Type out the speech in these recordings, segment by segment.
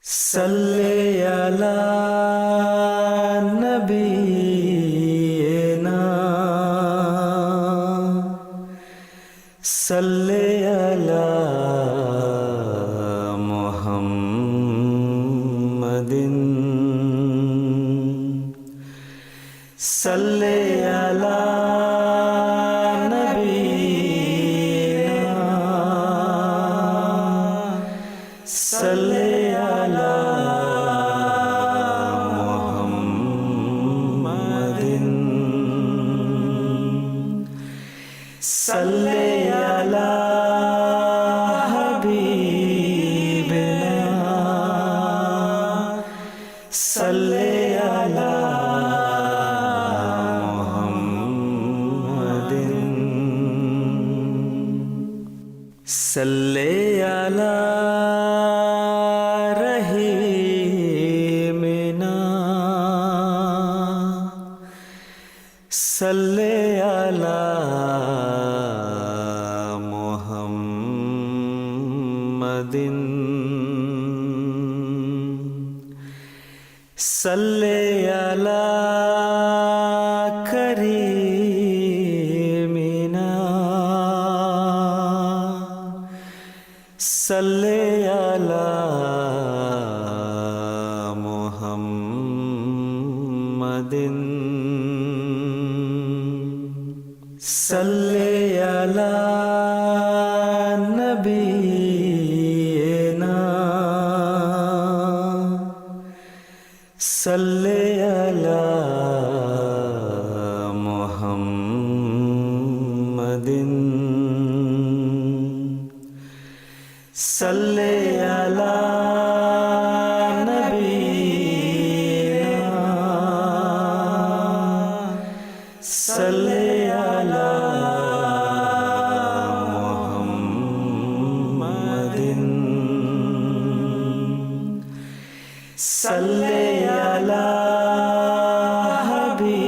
सल्ले अला नबीना सल्ले अला मुहम्मदिन सल्ले अला नबीना सल्ले अला मुहम्मदिन सल्ले अला हबीबिना सल्ले अला सल्ले अला रहीमिना सल्ले अला मुहम्मदिन सल्ले अला करीमिना सल्ले अला मुहम्मदिन सल्ले अला नबीना सल्ले अला मुहम्मदिन सल्ले अला नबीना सल्ले अला मुहम्मदिन सल्ले अला हबीबिना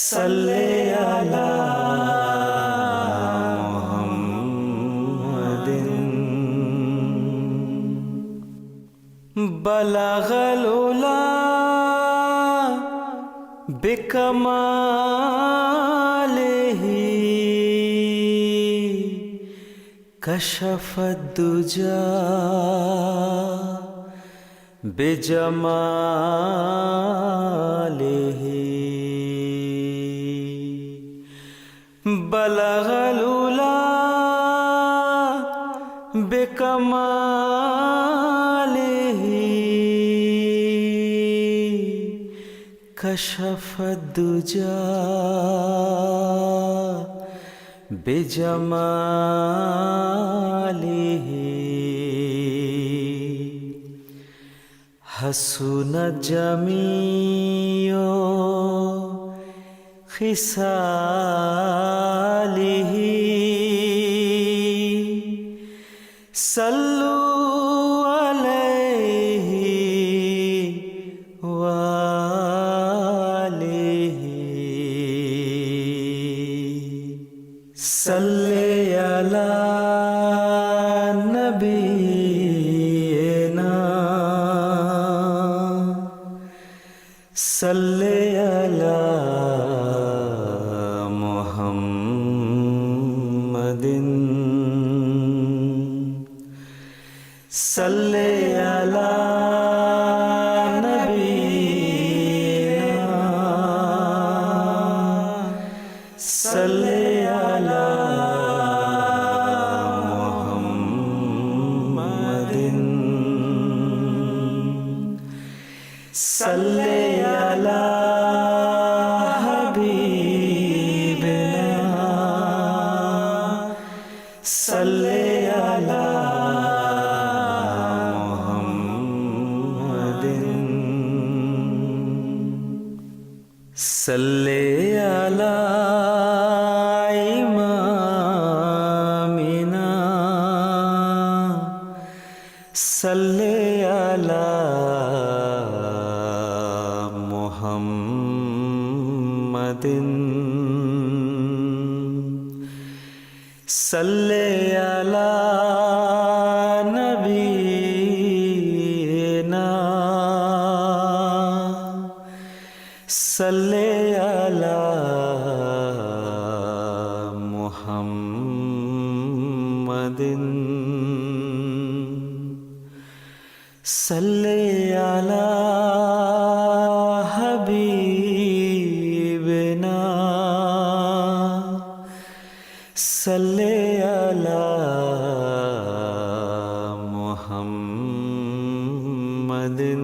सल्ले अला बलगल उला बिकमालिही कशफद दुजा बिजमालिही बलगल उला बिकमालिही कशफद दुजा बिजमालिही हसन जमीओ खिसालिही सल्लु अलैहि सल्ले अला नबीना सल्ले अला मुहम्मदिन सल्ले अला नबीना सल्ले अला मुहम्मदिन सल्ले अला हबीबिना सल्ले अला मुहम्मदिन सल्ले अला इमामिना सल्ले अला मुहम्मदिन सल्ले अला salli ala habibina salli ala muhammadin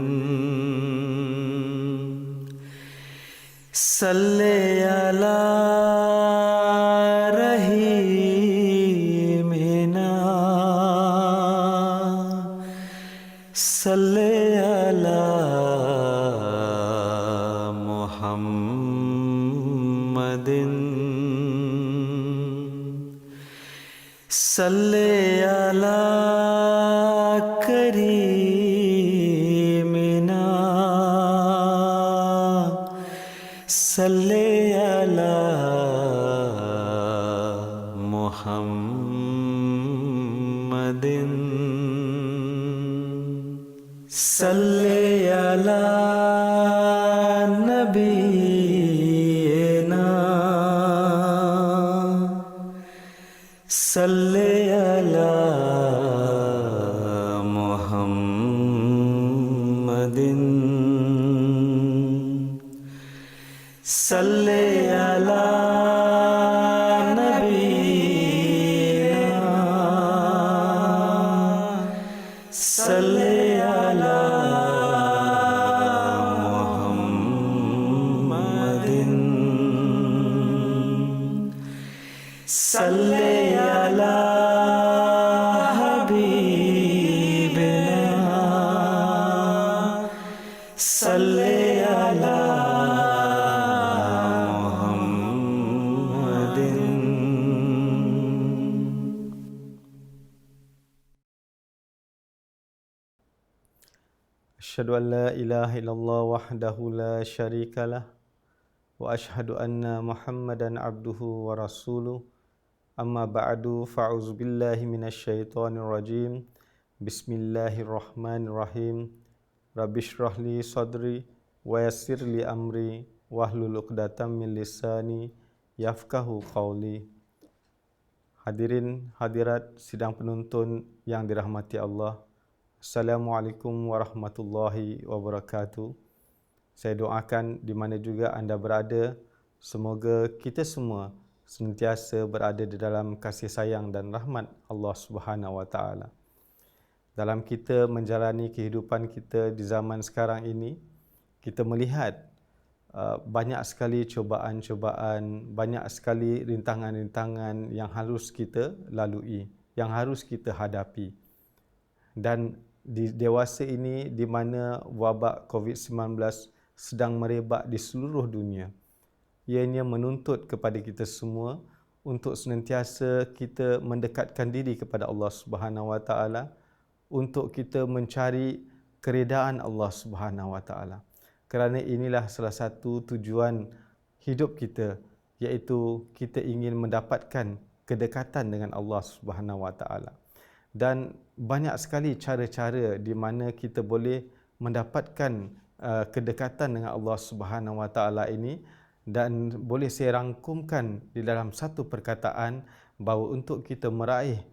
salli ala rahimina salli ala muhammadin salli ala karimina salli ala muhammadin salli ala nabiyina salli ala muhammadin salli ala nabiyina salli ala muhammadin salli ala habibina salli ala Asyhadu an la ilaha illallah wahdahu la syarikalah wa asyhadu anna Muhammadan abduhu wa rasuluh. Amma ba'du, fa'udzu billahi minasyaitonir rajim. Bismillahirrahmanirrahim. Rabbi shrah li sadri wa yassir li amri wahlul 'uqdatam min lisani yafqahu qawli. Hadirin hadirat sidang penuntun yang dirahmati Allah, Assalamualaikum warahmatullahi wabarakatuh. Saya doakan di mana juga anda berada, semoga kita semua senantiasa berada di dalam kasih sayang dan rahmat Allah Subhanahu wa taala. Dalam kita menjalani kehidupan kita di zaman sekarang ini, kita melihat banyak sekali cobaan-cobaan, banyak sekali rintangan-rintangan yang harus kita lalui, yang harus kita hadapi. Dan di dewasa ini di mana wabak COVID-19 sedang merebak di seluruh dunia, ianya menuntut kepada kita semua untuk senantiasa kita mendekatkan diri kepada Allah Subhanahu wa taala, untuk kita mencari keredaan Allah Subhanahu wa taala. Kerana inilah salah satu tujuan hidup kita, iaitu kita ingin mendapatkan kedekatan dengan Allah Subhanahu wa taala. Dan banyak sekali cara-cara di mana kita boleh mendapatkan kedekatan dengan Allah Subhanahu wa taala ini, dan boleh saya rangkumkan di dalam satu perkataan bahawa untuk kita meraih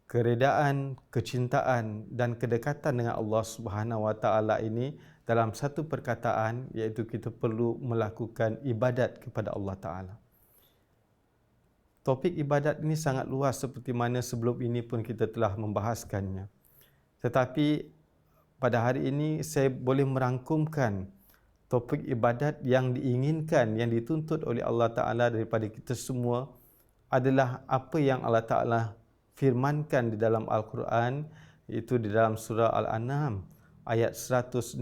keredaan, kecintaan dan kedekatan dengan Allah Subhanahu wa taala ini dalam satu perkataan, iaitu kita perlu melakukan ibadat kepada Allah taala. Topik ibadat ini sangat luas seperti mana sebelum ini pun kita telah membahaskannya. Tetapi pada hari ini saya boleh merangkumkan topik ibadat yang diinginkan, yang dituntut oleh Allah Ta'ala daripada kita semua adalah apa yang Allah Ta'ala firmankan di dalam Al-Quran, iaitu di dalam surah Al-An'am ayat 163,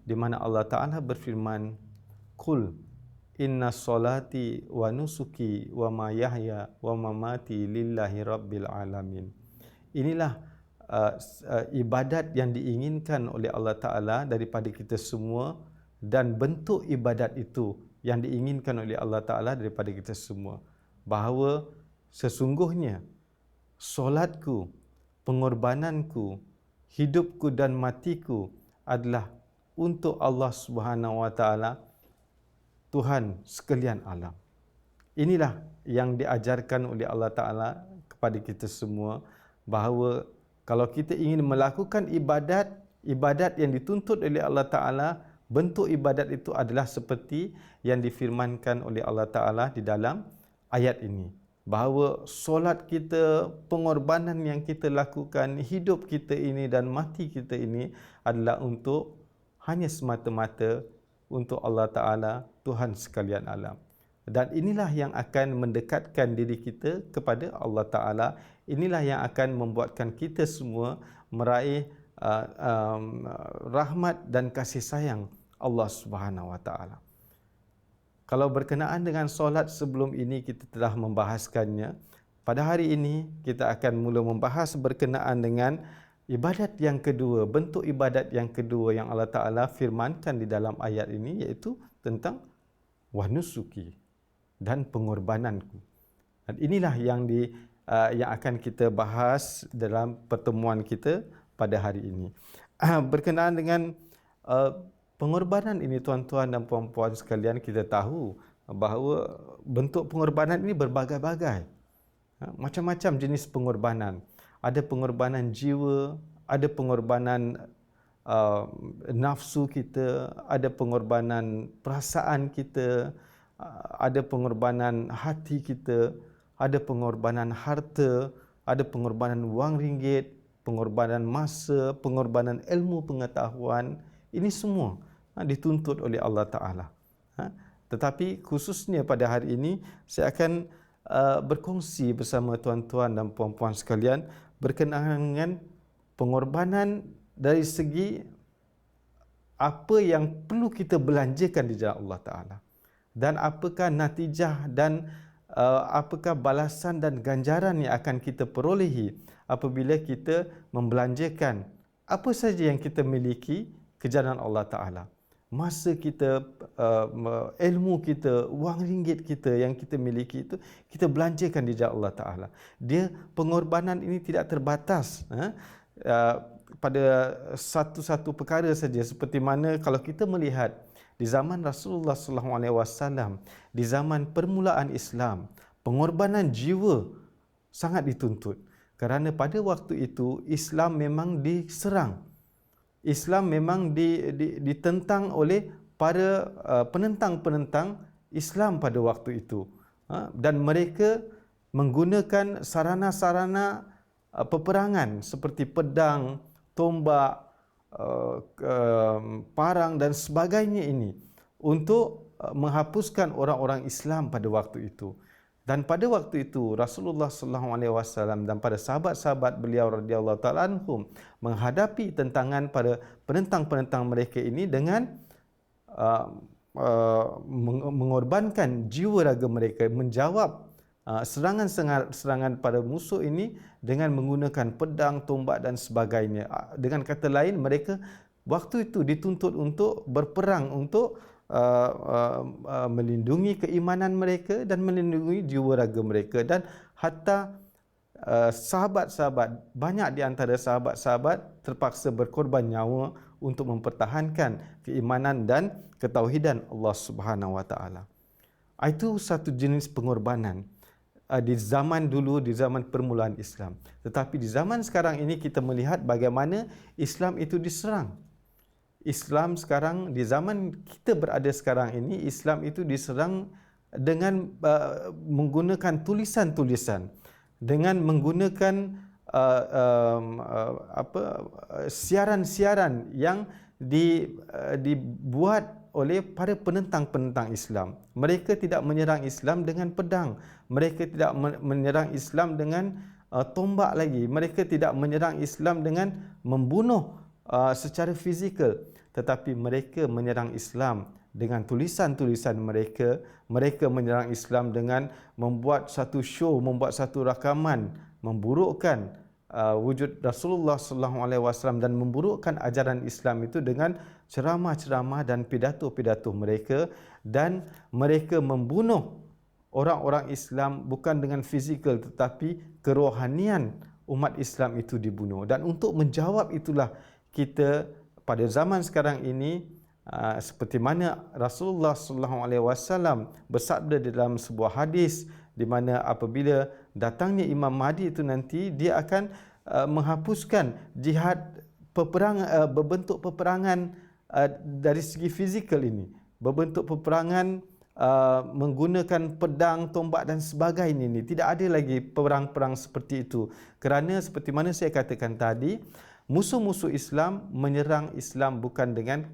di mana Allah Ta'ala berfirman, Qul inna solati wa nusuki wa mayahya wa mamati lillahi rabbil alamin. Inilah ibadat yang diinginkan oleh Allah Ta'ala daripada kita semua, dan bentuk ibadat itu yang diinginkan oleh Allah Ta'ala daripada kita semua. Bahawa sesungguhnya solatku, pengorbananku, hidupku dan matiku adalah untuk Allah Subhanahu wa taala, Tuhan sekalian alam. Inilah yang diajarkan oleh Allah Ta'ala kepada kita semua bahawa kalau kita ingin melakukan ibadat yang dituntut oleh Allah Ta'ala, bentuk ibadat itu adalah seperti yang difirmankan oleh Allah Ta'ala di dalam ayat ini. Bahawa solat kita, pengorbanan yang kita lakukan, hidup kita ini dan mati kita ini adalah untuk hanya semata-mata untuk Allah Ta'ala, Tuhan sekalian alam. Dan inilah yang akan mendekatkan diri kita kepada Allah Ta'ala. Inilah yang akan membuatkan kita semua meraih rahmat dan kasih sayang Allah Subhanahu Wa Ta'ala. Kalau berkenaan dengan solat, sebelum ini kita telah membahaskannya. Pada hari ini kita akan mula membahas berkenaan dengan ibadat yang kedua, bentuk ibadat yang kedua yang Allah Ta'ala firmankan di dalam ayat ini, iaitu tentang wanusuki dan pengorbananku. Dan inilah yang akan kita bahas dalam pertemuan kita pada hari ini. Berkenaan dengan pengorbanan ini, tuan-tuan dan puan-puan sekalian, kita tahu bahawa bentuk pengorbanan ini berbagai-bagai. Macam-macam jenis pengorbanan. Ada pengorbanan jiwa, ada pengorbanan nafsu kita, ada pengorbanan perasaan kita, ada pengorbanan hati kita, ada pengorbanan harta, ada pengorbanan wang ringgit, pengorbanan masa, pengorbanan ilmu pengetahuan. Ini semua dituntut oleh Allah Ta'ala. Tetapi khususnya pada hari ini, saya akan berkongsi bersama tuan-tuan dan puan-puan sekalian berkenaan dengan pengorbanan dari segi apa yang perlu kita belanjakan di jalan Allah Ta'ala. Dan apakah natijah dan apakah balasan dan ganjaran yang akan kita perolehi apabila kita membelanjakan apa saja yang kita miliki ke jalan Allah Ta'ala. Masa kita, ilmu kita, wang ringgit kita yang kita miliki itu, kita belanjakan di jalan Allah Ta'ala. Dia, pengorbanan ini tidak terbatas pada satu-satu perkara saja, seperti mana kalau kita melihat di zaman Rasulullah SAW, di zaman permulaan Islam, pengorbanan jiwa sangat dituntut. Kerana pada waktu itu Islam memang diserang. Islam memang ditentang oleh para penentang-penentang Islam pada waktu itu. Dan mereka menggunakan sarana-sarana peperangan seperti pedang, tombak, parang dan sebagainya ini untuk menghapuskan orang-orang Islam pada waktu itu. Dan pada waktu itu Rasulullah SAW dan pada sahabat-sahabat beliau radhiyallahu taala anhum menghadapi tentangan pada penentang-penentang mereka ini dengan mengorbankan jiwa raga mereka, menjawab serangan pada musuh ini dengan menggunakan pedang, tombak dan sebagainya. Dengan kata lain, mereka waktu itu dituntut untuk berperang untuk melindungi keimanan mereka dan melindungi jiwa raga mereka. Dan hatta sahabat-sahabat, banyak di antara sahabat-sahabat terpaksa berkorban nyawa untuk mempertahankan keimanan dan ketauhidan Allah Subhanahu Wa Taala. Itu satu jenis pengorbanan di zaman dulu, di zaman permulaan Islam. Tetapi di zaman sekarang ini kita melihat bagaimana Islam itu diserang. Islam sekarang, di zaman kita berada sekarang ini, Islam itu diserang dengan menggunakan tulisan-tulisan, dengan menggunakan siaran-siaran yang dibuat oleh para penentang-penentang Islam. Mereka tidak menyerang Islam dengan pedang. Mereka tidak menyerang Islam dengan tombak lagi. Mereka tidak menyerang Islam dengan membunuh secara fizikal. Tetapi mereka menyerang Islam dengan tulisan-tulisan mereka. Mereka menyerang Islam dengan membuat satu show, membuat satu rakaman, memburukkan wujud Rasulullah SAW dan memburukkan ajaran Islam itu dengan ceramah-ceramah dan pidato-pidato mereka, dan mereka membunuh orang-orang Islam bukan dengan fizikal tetapi kerohanian umat Islam itu dibunuh. Dan untuk menjawab itulah kita pada zaman sekarang ini, seperti mana Rasulullah SAW bersabda dalam sebuah hadis di mana apabila datangnya Imam Mahdi itu nanti, dia akan menghapuskan jihad berbentuk peperangan dari segi fizikal ini, berbentuk peperangan menggunakan pedang, tombak dan sebagainya ini. Tidak ada lagi perang-perang seperti itu. Kerana seperti mana saya katakan tadi, musuh-musuh Islam menyerang Islam bukan dengan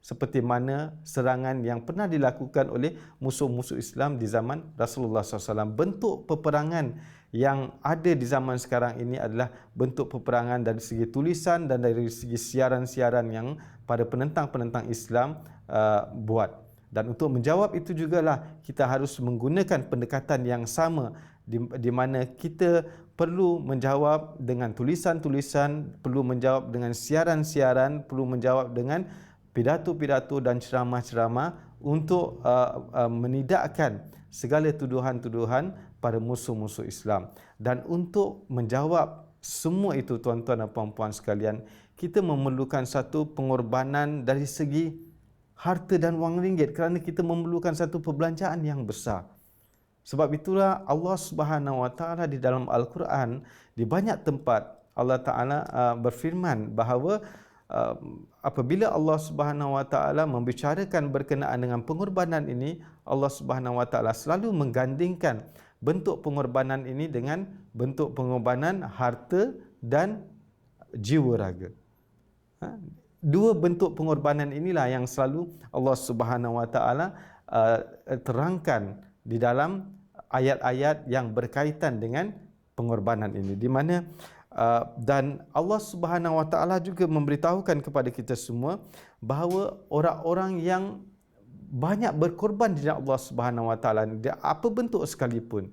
seperti mana serangan yang pernah dilakukan oleh musuh-musuh Islam di zaman Rasulullah SAW. Bentuk peperangan yang ada di zaman sekarang ini adalah bentuk peperangan dari segi tulisan dan dari segi siaran-siaran yang para penentang-penentang Islam buat. Dan untuk menjawab itu jugalah kita harus menggunakan pendekatan yang sama, di mana kita perlu menjawab dengan tulisan-tulisan, perlu menjawab dengan siaran-siaran, perlu menjawab dengan pidato-pidato dan ceramah-ceramah untuk menidakkan segala tuduhan-tuduhan pada musuh-musuh Islam. Dan untuk menjawab semua itu, tuan-tuan dan puan-puan sekalian, kita memerlukan satu pengorbanan dari segi harta dan wang ringgit, kerana kita memerlukan satu perbelanjaan yang besar. Sebab itulah Allah Subhanahu Wa Taala di dalam Al-Quran, di banyak tempat Allah Taala berfirman bahawa apabila Allah Subhanahu Wa Taala membicarakan berkenaan dengan pengorbanan ini, Allah Subhanahu Wa Taala selalu menggandingkan bentuk pengorbanan ini dengan bentuk pengorbanan harta dan jiwa raga. Dua bentuk pengorbanan inilah yang selalu Allah Subhanahu Wa Taala terangkan di dalam ayat-ayat yang berkaitan dengan pengorbanan ini, di mana dan Allah Subhanahu Wa Taala juga memberitahukan kepada kita semua bahawa orang-orang yang banyak berkorban di jalan Allah Subhanahu Wa Taala, apa bentuk sekalipun,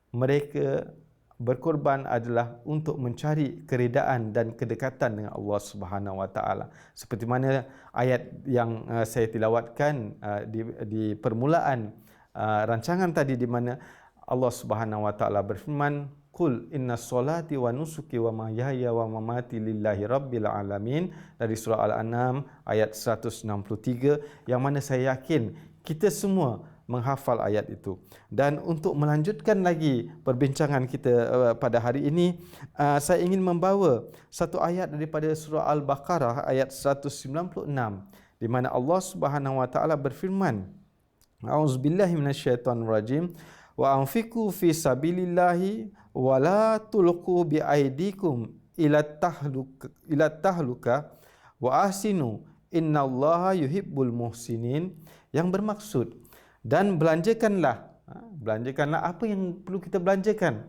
mereka berkorban adalah untuk mencari keredaan dan kedekatan dengan Allah Subhanahu Wa Taala. Seperti mana ayat yang saya tilawatkan di permulaan rancangan tadi, di mana Allah Subhanahu Wa Taala berfirman, "Qul inna solati wa nusuki wa mahyaya wa mamati lillahi rabbil alamin," dari surah Al-An'am ayat 163, yang mana saya yakin kita semua menghafal ayat itu. Dan untuk melanjutkan lagi perbincangan kita pada hari ini, saya ingin membawa satu ayat daripada surah Al-Baqarah ayat 196, di mana Allah Subhanahu Wa Taala berfirman, "A'udzubillahi minasyaitonirrajim, wa anfiqu fi sabilillahi wa la tulqu bi aidikum ila tahluka wa ahsinu innallaha yuhibbul muhsinin," yang bermaksud, dan belanjakanlah apa yang perlu kita belanjakan.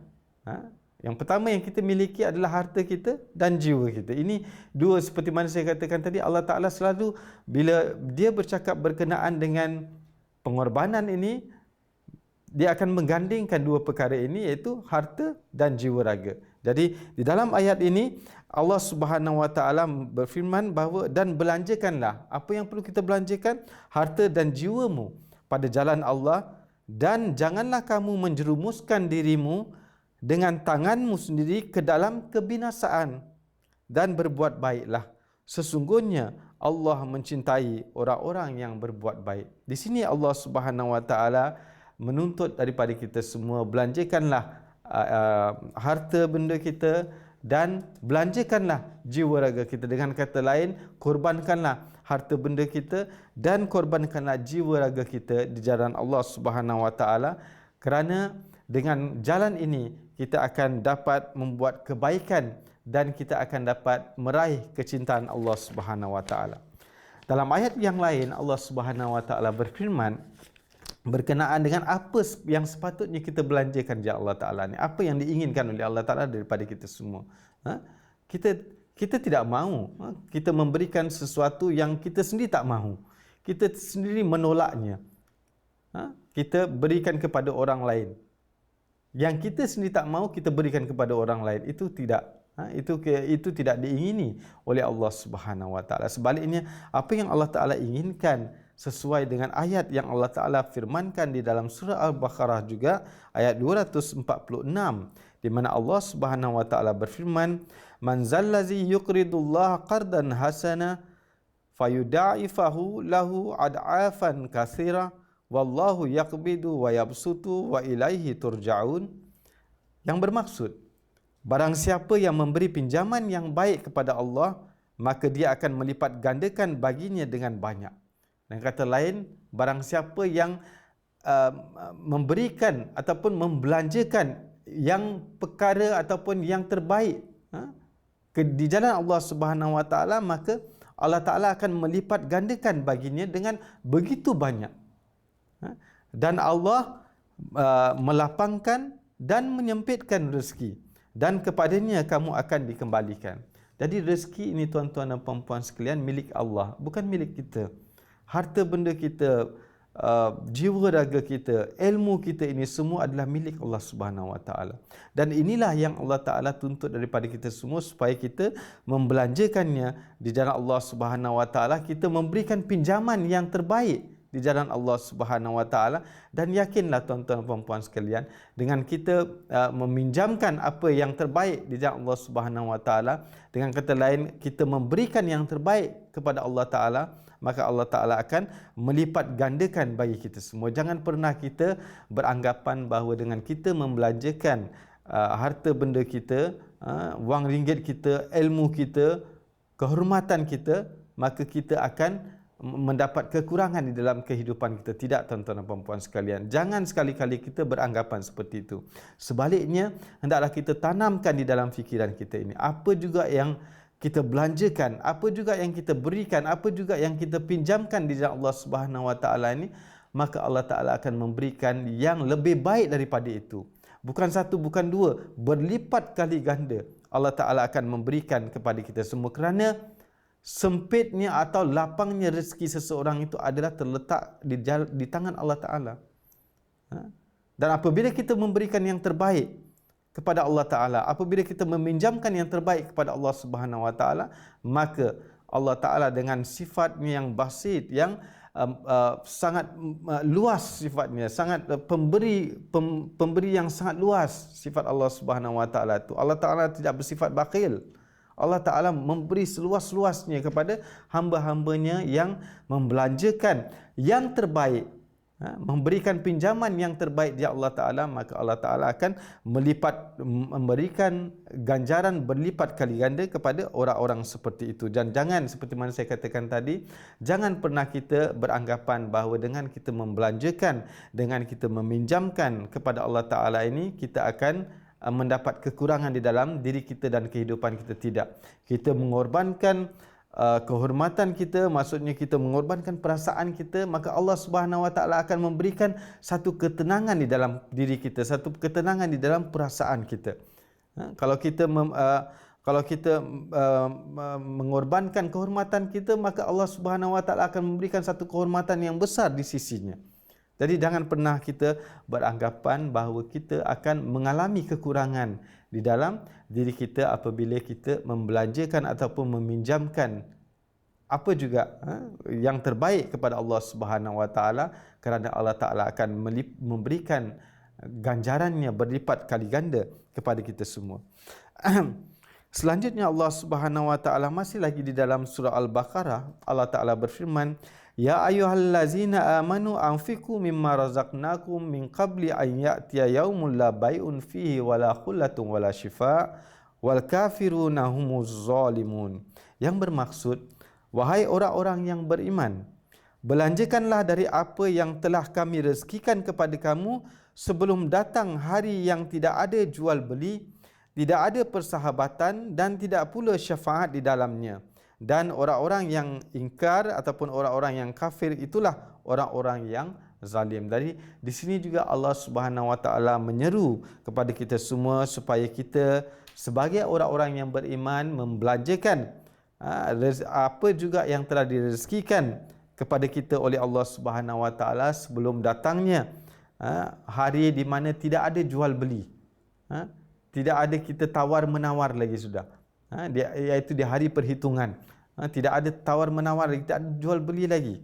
Yang pertama yang kita miliki adalah harta kita dan jiwa kita. Ini dua, seperti mana saya katakan tadi, Allah Ta'ala selalu bila dia bercakap berkenaan dengan pengorbanan ini, dia akan menggandingkan dua perkara ini, iaitu harta dan jiwa raga. Jadi di dalam ayat ini Allah Subhanahu Wa Taala berfirman bahawa, dan belanjakanlah, apa yang perlu kita belanjakan? Harta dan jiwamu pada jalan Allah, dan janganlah kamu menjerumuskan dirimu dengan tanganmu sendiri ke dalam kebinasaan, dan berbuat baiklah, sesungguhnya Allah mencintai orang-orang yang berbuat baik. Di sini Allah Subhanahu Wa Taala menuntut daripada kita semua, belanjakanlah harta benda kita dan belanjakanlah jiwa raga kita. Dengan kata lain, korbankanlah harta benda kita dan korbankanlah jiwa raga kita di jalan Allah Subhanahu Wa Taala, kerana dengan jalan ini kita akan dapat membuat kebaikan dan kita akan dapat meraih kecintaan Allah Subhanahu Wa Taala. Dalam ayat yang lain Allah Subhanahu Wa Taala berfirman berkenaan dengan apa yang sepatutnya kita belanjakan di Allah Ta'ala ni, apa yang diinginkan oleh Allah Ta'ala daripada kita semua. Kita tidak mahu kita memberikan sesuatu yang kita sendiri tak mahu, kita sendiri menolaknya. Kita berikan kepada orang lain yang kita sendiri tak mahu, kita berikan kepada orang lain. Itu tidak itu tidak diingini oleh Allah Subhanahu Wa Taala. Sebaliknya, apa yang Allah Taala inginkan sesuai dengan ayat yang Allah Ta'ala firmankan di dalam surah Al-Baqarah juga, ayat 246, di mana Allah Subhanahu Wa Ta'ala berfirman, "Man zallazi yuqridullaha qardan hasana fayudaifahu lahu ad'afan katsira wallahu yaqbidu wa yabsutu wa ilaihi turja'un. Yang bermaksud, barang siapa yang memberi pinjaman yang baik kepada Allah, maka dia akan melipat gandakan baginya dengan banyak. Dan kata lain, barang siapa yang memberikan ataupun membelanjakan yang perkara ataupun yang terbaik di jalan Allah Subhanahu Wa Taala, maka Allah Taala akan melipat gandakan baginya dengan begitu banyak. Dan Allah melapangkan dan menyempitkan rezeki, dan kepadanya kamu akan dikembalikan. Jadi rezeki ini tuan-tuan dan puan-puan sekalian milik Allah, bukan milik kita. Harta benda kita, jiwa raga kita, ilmu kita, ini semua adalah milik Allah Subhanahu Wa Taala. Dan inilah yang Allah Taala tuntut daripada kita semua, supaya kita membelanjakannya di jalan Allah Subhanahu Wa Taala, kita memberikan pinjaman yang terbaik di jalan Allah Subhanahu Wa Taala. Dan yakinlah tuan-tuan dan puan-puan sekalian, dengan kita meminjamkan apa yang terbaik di jalan Allah Subhanahu Wa Taala, dengan kata lain kita memberikan yang terbaik kepada Allah Taala, maka Allah Ta'ala akan melipat gandakan bagi kita semua. Jangan pernah kita beranggapan bahawa dengan kita membelanjakan harta benda kita, wang ringgit kita, ilmu kita, kehormatan kita, maka kita akan mendapat kekurangan di dalam kehidupan kita. Tidak, tuan-tuan dan puan-puan sekalian. Jangan sekali-kali kita beranggapan seperti itu. Sebaliknya, hendaklah kita tanamkan di dalam fikiran kita ini, apa juga yang kita belanjakan, apa juga yang kita berikan, apa juga yang kita pinjamkan di jalan Allah Subhanahu Wa Taala ini, maka Allah Taala akan memberikan yang lebih baik daripada itu. Bukan satu, bukan dua, berlipat kali ganda Allah Taala akan memberikan kepada kita semua, kerana sempitnya atau lapangnya rezeki seseorang itu adalah terletak di tangan Allah Taala. Dan apabila kita memberikan yang terbaik kepada Allah Ta'ala, apabila kita meminjamkan yang terbaik kepada Allah Subhanahu Wa Ta'ala, maka Allah Ta'ala dengan sifatnya yang basit, yang sangat luas sifatnya, sangat pemberi yang sangat luas sifat Allah Subhanahu Wa Ta'ala itu. Allah Ta'ala tidak bersifat bakhil. Allah Ta'ala memberi seluas-luasnya kepada hamba-hambanya yang membelanjakan yang terbaik, memberikan pinjaman yang terbaik di Allah Ta'ala, maka Allah Ta'ala akan memberikan ganjaran berlipat kali ganda kepada orang-orang seperti itu. Dan jangan, seperti mana saya katakan tadi, jangan pernah kita beranggapan bahawa dengan kita membelanjakan, dengan kita meminjamkan kepada Allah Ta'ala ini, kita akan mendapat kekurangan di dalam diri kita dan kehidupan kita. Tidak. Kita mengorbankan kehormatan kita, maksudnya kita mengorbankan perasaan kita, maka Allah Subhanahu Wa Taala akan memberikan satu ketenangan di dalam diri kita, satu ketenangan di dalam perasaan kita. Kalau kita mengorbankan kehormatan kita, maka Allah Subhanahu Wa Taala akan memberikan satu kehormatan yang besar di sisinya. Jadi jangan pernah kita beranggapan bahawa kita akan mengalami kekurangan di dalam diri kita apabila kita membelanjakan ataupun meminjamkan apa juga yang terbaik kepada Allah Subhanahu Wa Taala, kerana Allah Taala akan memberikan ganjarannya berlipat kali ganda kepada kita semua. Selanjutnya Allah Subhanahu Wa Taala masih lagi di dalam surah Al-Baqarah, Allah Taala berfirman, ya ayyuhallazina amanu anfiqu mimma razaqnakum min qabli an ya'tiya yaumun la bai'un fihi wala khullatun wala shifa' wal kafiruna humuz zalimun. Yang bermaksud, wahai orang-orang yang beriman, belanjakanlah dari apa yang telah kami rezekikan kepada kamu sebelum datang hari yang tidak ada jual beli, tidak ada persahabatan dan tidak pula syafaat di dalamnya. Dan orang-orang yang ingkar ataupun orang-orang yang kafir itulah orang-orang yang zalim. Dari di sini juga Allah Subhanahu Wa Taala menyeru kepada kita semua supaya kita sebagai orang-orang yang beriman membelanjakan apa juga yang telah direzekikan kepada kita oleh Allah Subhanahu Wa Taala sebelum datangnya hari di mana tidak ada jual beli, tidak ada kita tawar menawar lagi sudah. Iaitu di hari perhitungan. Tidak ada tawar menawar, tidak ada jual beli lagi.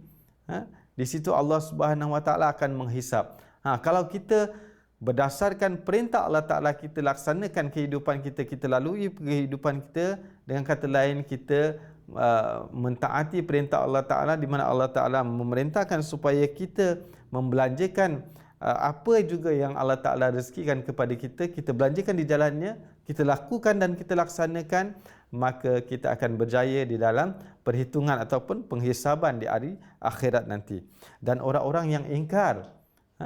Di situ Allah Subhanahu Wa Taala akan menghisap. Kalau kita berdasarkan perintah Allah Ta'ala, kita laksanakan kehidupan kita, kita lalui kehidupan kita, dengan kata lain kita mentaati perintah Allah Ta'ala, di mana Allah Ta'ala memerintahkan supaya kita membelanjakan apa juga yang Allah Ta'ala rezekikan kepada kita, kita belanjakan di jalannya, kita lakukan dan kita laksanakan, maka kita akan berjaya di dalam perhitungan ataupun penghisaban di hari akhirat nanti. Dan orang-orang yang ingkar,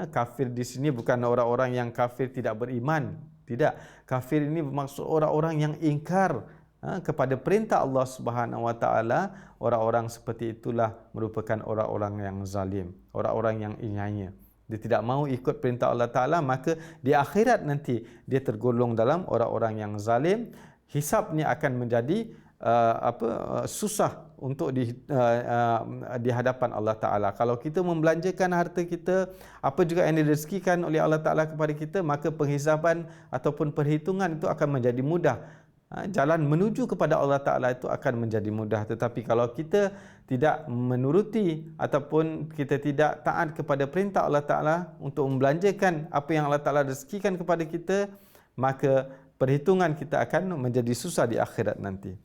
kafir di sini bukan orang-orang yang kafir tidak beriman, tidak. Kafir ini bermaksud orang-orang yang ingkar kepada perintah Allah Subhanahu Wa Taala. Orang-orang seperti itulah merupakan orang-orang yang zalim, orang-orang yang inyanya. Dia tidak mahu ikut perintah Allah Ta'ala, maka di akhirat nanti dia tergolong dalam orang-orang yang zalim. Hisabnya akan menjadi susah untuk di hadapan Allah Ta'ala. Kalau kita membelanjakan harta kita, apa juga yang direzekikan oleh Allah Ta'ala kepada kita, maka penghisaban ataupun perhitungan itu akan menjadi mudah. Jalan menuju kepada Allah Ta'ala itu akan menjadi mudah. Tetapi kalau kita tidak menuruti ataupun kita tidak taat kepada perintah Allah Ta'ala untuk membelanjakan apa yang Allah Ta'ala rezekikan kepada kita, maka perhitungan kita akan menjadi susah di akhirat nanti.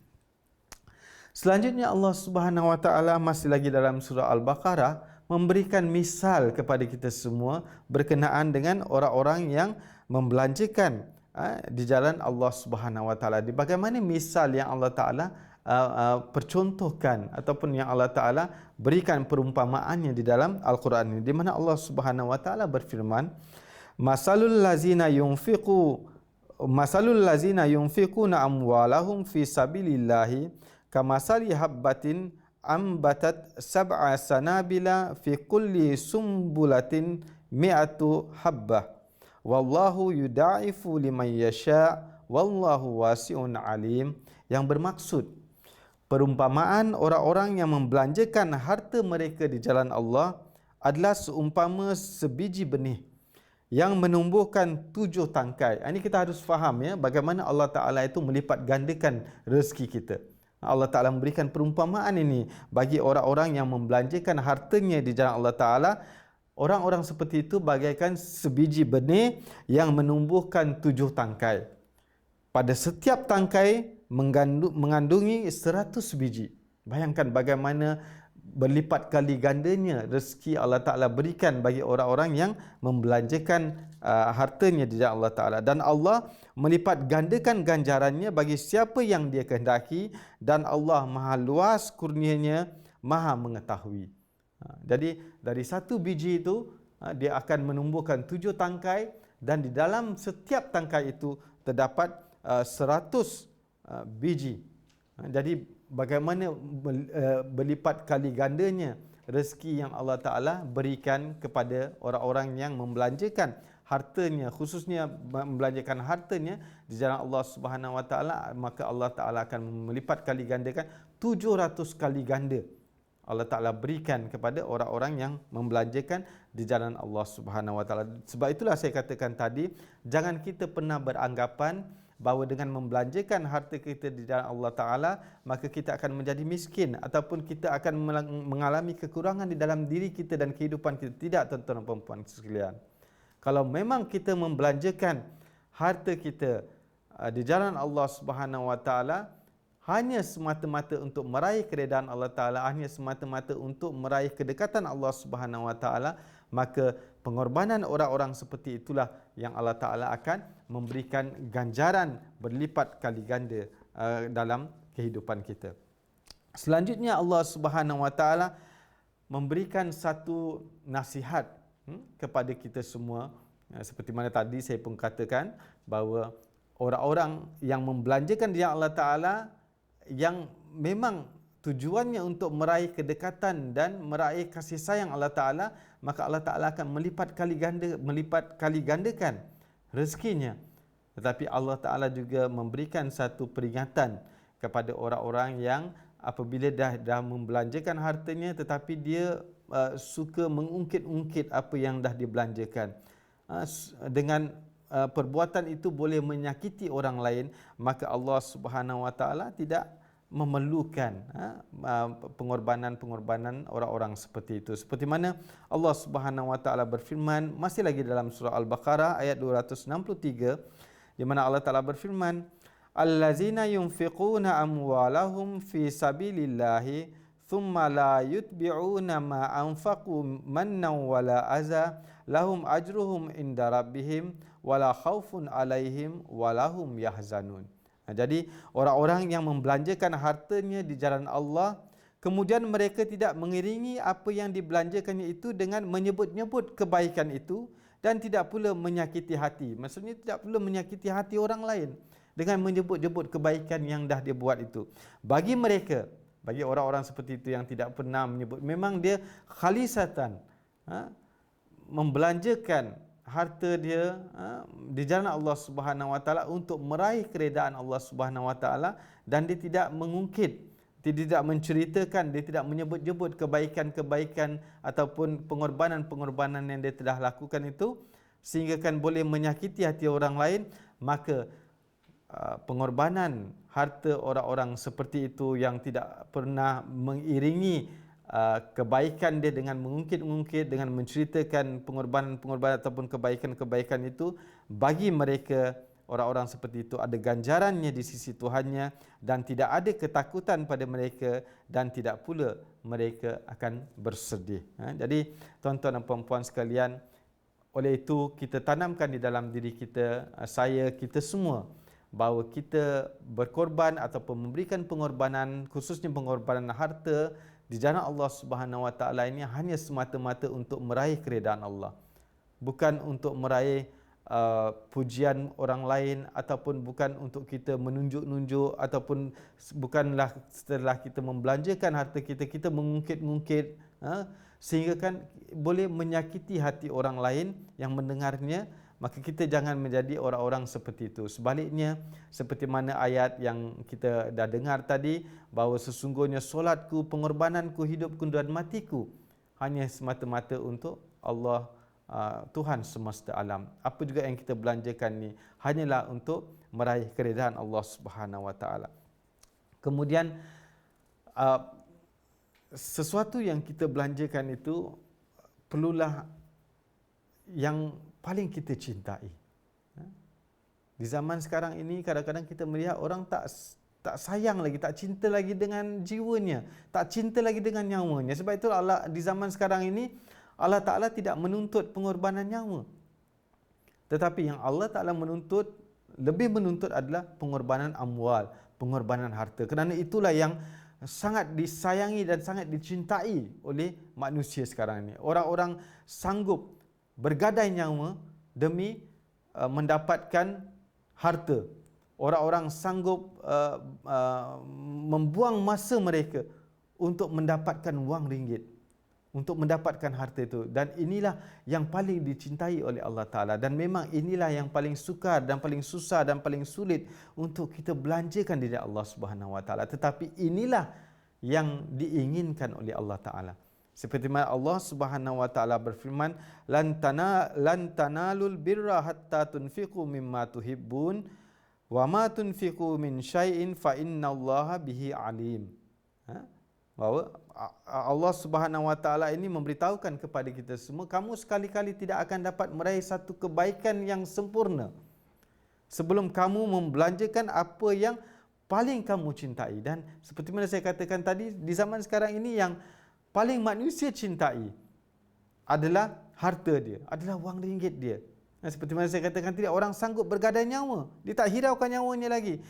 Selanjutnya Allah Subhanahu Wa Ta'ala masih lagi dalam surah Al-Baqarah memberikan misal kepada kita semua berkenaan dengan orang-orang yang membelanjakan di jalan Allah Subhanahu Wa Taala. Di bagaimana misal yang Allah Taala percontohkan ataupun yang Allah Taala berikan perumpamaannya di dalam Al-Quran ini, di mana Allah Subhanahu Wa Taala berfirman, masalul lazina yunfiquna amwalahum fi sabilillahi kamasali habbatin ambatat sab'a sanabila fi kulli sumbulatin mi'atu habbah wallahu yudaifu liman yasha wallahu wasi'un alim. Yang bermaksud perumpamaan orang-orang yang membelanjakan harta mereka di jalan Allah adalah seumpama sebiji benih yang menumbuhkan 7 tangkai. Ini kita harus faham ya, bagaimana Allah Ta'ala itu melipat gandakan rezeki kita. Allah Ta'ala memberikan perumpamaan ini bagi orang-orang yang membelanjakan hartanya di jalan Allah Ta'ala. Orang-orang seperti itu bagaikan sebiji benih yang menumbuhkan 7 tangkai. Pada setiap tangkai mengandungi 100 biji. Bayangkan bagaimana berlipat kali gandanya rezeki Allah Ta'ala berikan bagi orang-orang yang membelanjakan hartanya di jalan Allah Ta'ala. Dan Allah melipat gandakan ganjarannya bagi siapa yang dia kehendaki, dan Allah maha luas kurnianya, maha mengetahui. Jadi dari 1 biji itu dia akan menumbuhkan 7 tangkai, dan di dalam setiap tangkai itu terdapat 100 biji. Jadi bagaimana berlipat kali gandanya rezeki yang Allah Ta'ala berikan kepada orang-orang yang membelanjakan hartanya, khususnya membelanjakan hartanya di jalan Allah Subhanahu Wa Ta'ala, maka Allah Ta'ala akan melipat kali gandakan 700 kali ganda. Allah Ta'ala berikan kepada orang-orang yang membelanjakan di jalan Allah Subhanahu Wa Ta'ala. Sebab itulah saya katakan tadi, jangan kita pernah beranggapan bahawa dengan membelanjakan harta kita di jalan Allah Ta'ala, maka kita akan menjadi miskin ataupun kita akan mengalami kekurangan di dalam diri kita dan kehidupan kita. Tidak, tuan-tuan dan puan-puan sekalian. Kalau memang kita membelanjakan harta kita di jalan Allah Subhanahu Wa Ta'ala, hanya semata-mata untuk meraih keredaan Allah Ta'ala, hanya semata-mata untuk meraih kedekatan Allah Subhanahu Wa Ta'ala, maka pengorbanan orang-orang seperti itulah yang Allah Ta'ala akan memberikan ganjaran berlipat kali ganda dalam kehidupan kita. Selanjutnya Allah Subhanahu Wa Ta'ala memberikan satu nasihat kepada kita semua. Seperti mana tadi saya pun katakan bahawa orang-orang yang membelanjakan dia Allah Ta'ala, yang memang tujuannya untuk meraih kedekatan dan meraih kasih sayang Allah Ta'ala, maka Allah Ta'ala akan melipat kali gandakan rezekinya. Tetapi Allah Ta'ala juga memberikan satu peringatan kepada orang-orang yang apabila dah membelanjakan hartanya, tetapi dia suka mengungkit-ungkit apa yang dah dibelanjakan. Dengan perbuatan itu boleh menyakiti orang lain, maka Allah Subhanahu Wa Ta'ala tidak memerlukan pengorbanan orang-orang seperti itu. Seperti mana Allah Subhanahu Wa Ta'ala berfirman masih lagi dalam surah Al-Baqarah ayat 263, di mana Allah Ta'ala berfirman, allazina yunfiquna amwalahum fi sabilillahi thumma la yutbi'una ma anfaqu mannan wala aza lahum ajruhum inda rabbihim wala khaufun alaihim walahum yahzanun. Jadi orang-orang yang membelanjakan hartanya di jalan Allah, kemudian mereka tidak mengiringi apa yang dibelanjakannya itu dengan menyebut-nyebut kebaikan itu dan tidak pula menyakiti hati. Maksudnya tidak pula menyakiti hati orang lain dengan menyebut-nyebut kebaikan yang dah dia buat itu. Bagi mereka, bagi orang-orang seperti itu yang tidak pernah menyebut, memang dia khalisatan, membelanjakan harta dia di jalan Allah Subhanahu Wa Taala untuk meraih keredaan Allah Subhanahu Wa Taala, dan dia tidak mengungkit, dia tidak menceritakan, dia tidak menyebut-nyebut kebaikan-kebaikan ataupun pengorbanan-pengorbanan yang dia telah lakukan itu sehingga kan boleh menyakiti hati orang lain. Maka pengorbanan harta orang-orang seperti itu yang tidak pernah mengiringi kebaikan dia dengan mengungkit-ungkit, dengan menceritakan pengorbanan-pengorbanan ataupun kebaikan-kebaikan itu, bagi mereka orang-orang seperti itu ada ganjarannya di sisi Tuhannya dan tidak ada ketakutan pada mereka dan tidak pula mereka akan bersedih. Jadi tuan-tuan dan puan-puan sekalian, oleh itu kita tanamkan di dalam diri kita, kita semua, bahawa kita berkorban ataupun memberikan pengorbanan, khususnya pengorbanan harta di jalan Allah Subhanahu Wa Taala ini hanya semata-mata untuk meraih keredaan Allah, bukan untuk meraih pujian orang lain, ataupun bukan untuk kita menunjuk-nunjuk, ataupun bukanlah setelah kita membelanjakan harta kita, kita mengungkit-ungkit sehingga kan boleh menyakiti hati orang lain yang mendengarnya. Maka kita jangan menjadi orang-orang seperti itu. Sebaliknya, seperti mana ayat yang kita dah dengar tadi, bahawa sesungguhnya solatku, pengorbananku, hidupku dan matiku hanya semata-mata untuk Allah, Tuhan semesta alam. Apa juga yang kita belanjakan ni hanyalah untuk meraih keredaan Allah Subhanahu Wa Taala. Kemudian sesuatu yang kita belanjakan itu perlulah yang paling kita cintai. Di zaman sekarang ini kadang-kadang kita melihat orang tak sayang lagi, tak cinta lagi dengan jiwanya, tak cinta lagi dengan nyawanya. Sebab itu Allah di zaman sekarang ini, Allah Ta'ala tidak menuntut pengorbanan nyawa. Tetapi yang Allah Ta'ala lebih menuntut adalah pengorbanan amwal, pengorbanan harta. Kerana itulah yang sangat disayangi dan sangat dicintai oleh manusia sekarang ini. Orang-orang sanggup bergadai nyawa demi mendapatkan harta. Orang-orang sanggup membuang masa mereka untuk mendapatkan wang ringgit, untuk mendapatkan harta itu. Dan inilah yang paling dicintai oleh Allah Ta'ala. Dan memang inilah yang paling sukar dan paling susah dan paling sulit untuk kita belanjakan di dalam Allah Subhanahu Wa Ta'ala. Tetapi inilah yang diinginkan oleh Allah Ta'ala. Seperti mana Allah Subhanahu Wa Taala berfirman, lan tanalul birra hatta tunfiqu mimma tuhibbun wa ma tunfiqu min syai'in fa innallaha bihi alim. Bahawa Allah Subhanahu Wa Taala ini memberitahukan kepada kita semua, kamu sekali-kali tidak akan dapat meraih satu kebaikan yang sempurna sebelum kamu membelanjakan apa yang paling kamu cintai. Dan seperti mana saya katakan tadi, di zaman sekarang ini yang paling manusia cintai adalah harta dia, adalah wang ringgit dia. Seperti mana saya katakan tadi, orang sanggup bergadai nyawa, dia tak hiraukan nyawanya lagi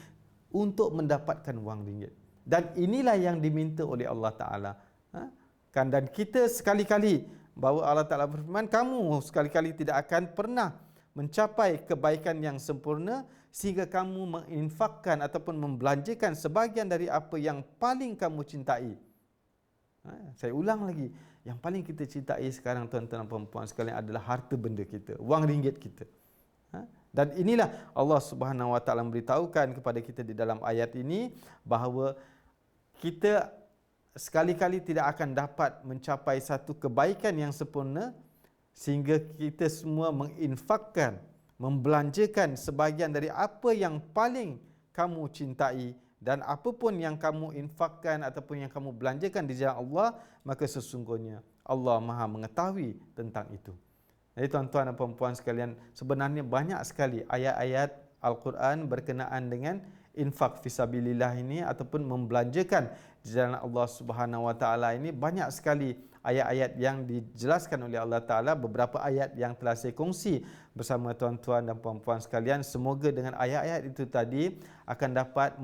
untuk mendapatkan wang ringgit. Dan inilah yang diminta oleh Allah Ta'ala. Dan kita sekali-kali, bahawa Allah Ta'ala berfirman, kamu sekali-kali tidak akan pernah mencapai kebaikan yang sempurna sehingga kamu menginfakkan ataupun membelanjakan sebahagian dari apa yang paling kamu cintai. Saya ulang lagi, yang paling kita cintai sekarang tuan-tuan dan puan-puan sekalian adalah harta benda kita, wang ringgit kita. Dan inilah Allah Subhanahu Wa Taala memberitahukan kepada kita di dalam ayat ini bahawa kita sekali-kali tidak akan dapat mencapai satu kebaikan yang sempurna sehingga kita semua menginfakkan, membelanjakan sebahagian dari apa yang paling kamu cintai. Dan apapun yang kamu infakkan ataupun yang kamu belanjakan di jalan Allah, maka sesungguhnya Allah Maha mengetahui tentang itu. Jadi tuan-tuan dan puan-puan sekalian, sebenarnya banyak sekali ayat-ayat Al-Quran berkenaan dengan infak fisabilillah ini ataupun membelanjakan di jalan Allah Subhanahu Wa Taala ini, banyak sekali ayat-ayat yang dijelaskan oleh Allah Taala. Beberapa ayat yang telah saya kongsi bersama tuan-tuan dan puan-puan sekalian, semoga dengan ayat-ayat itu tadi akan dapat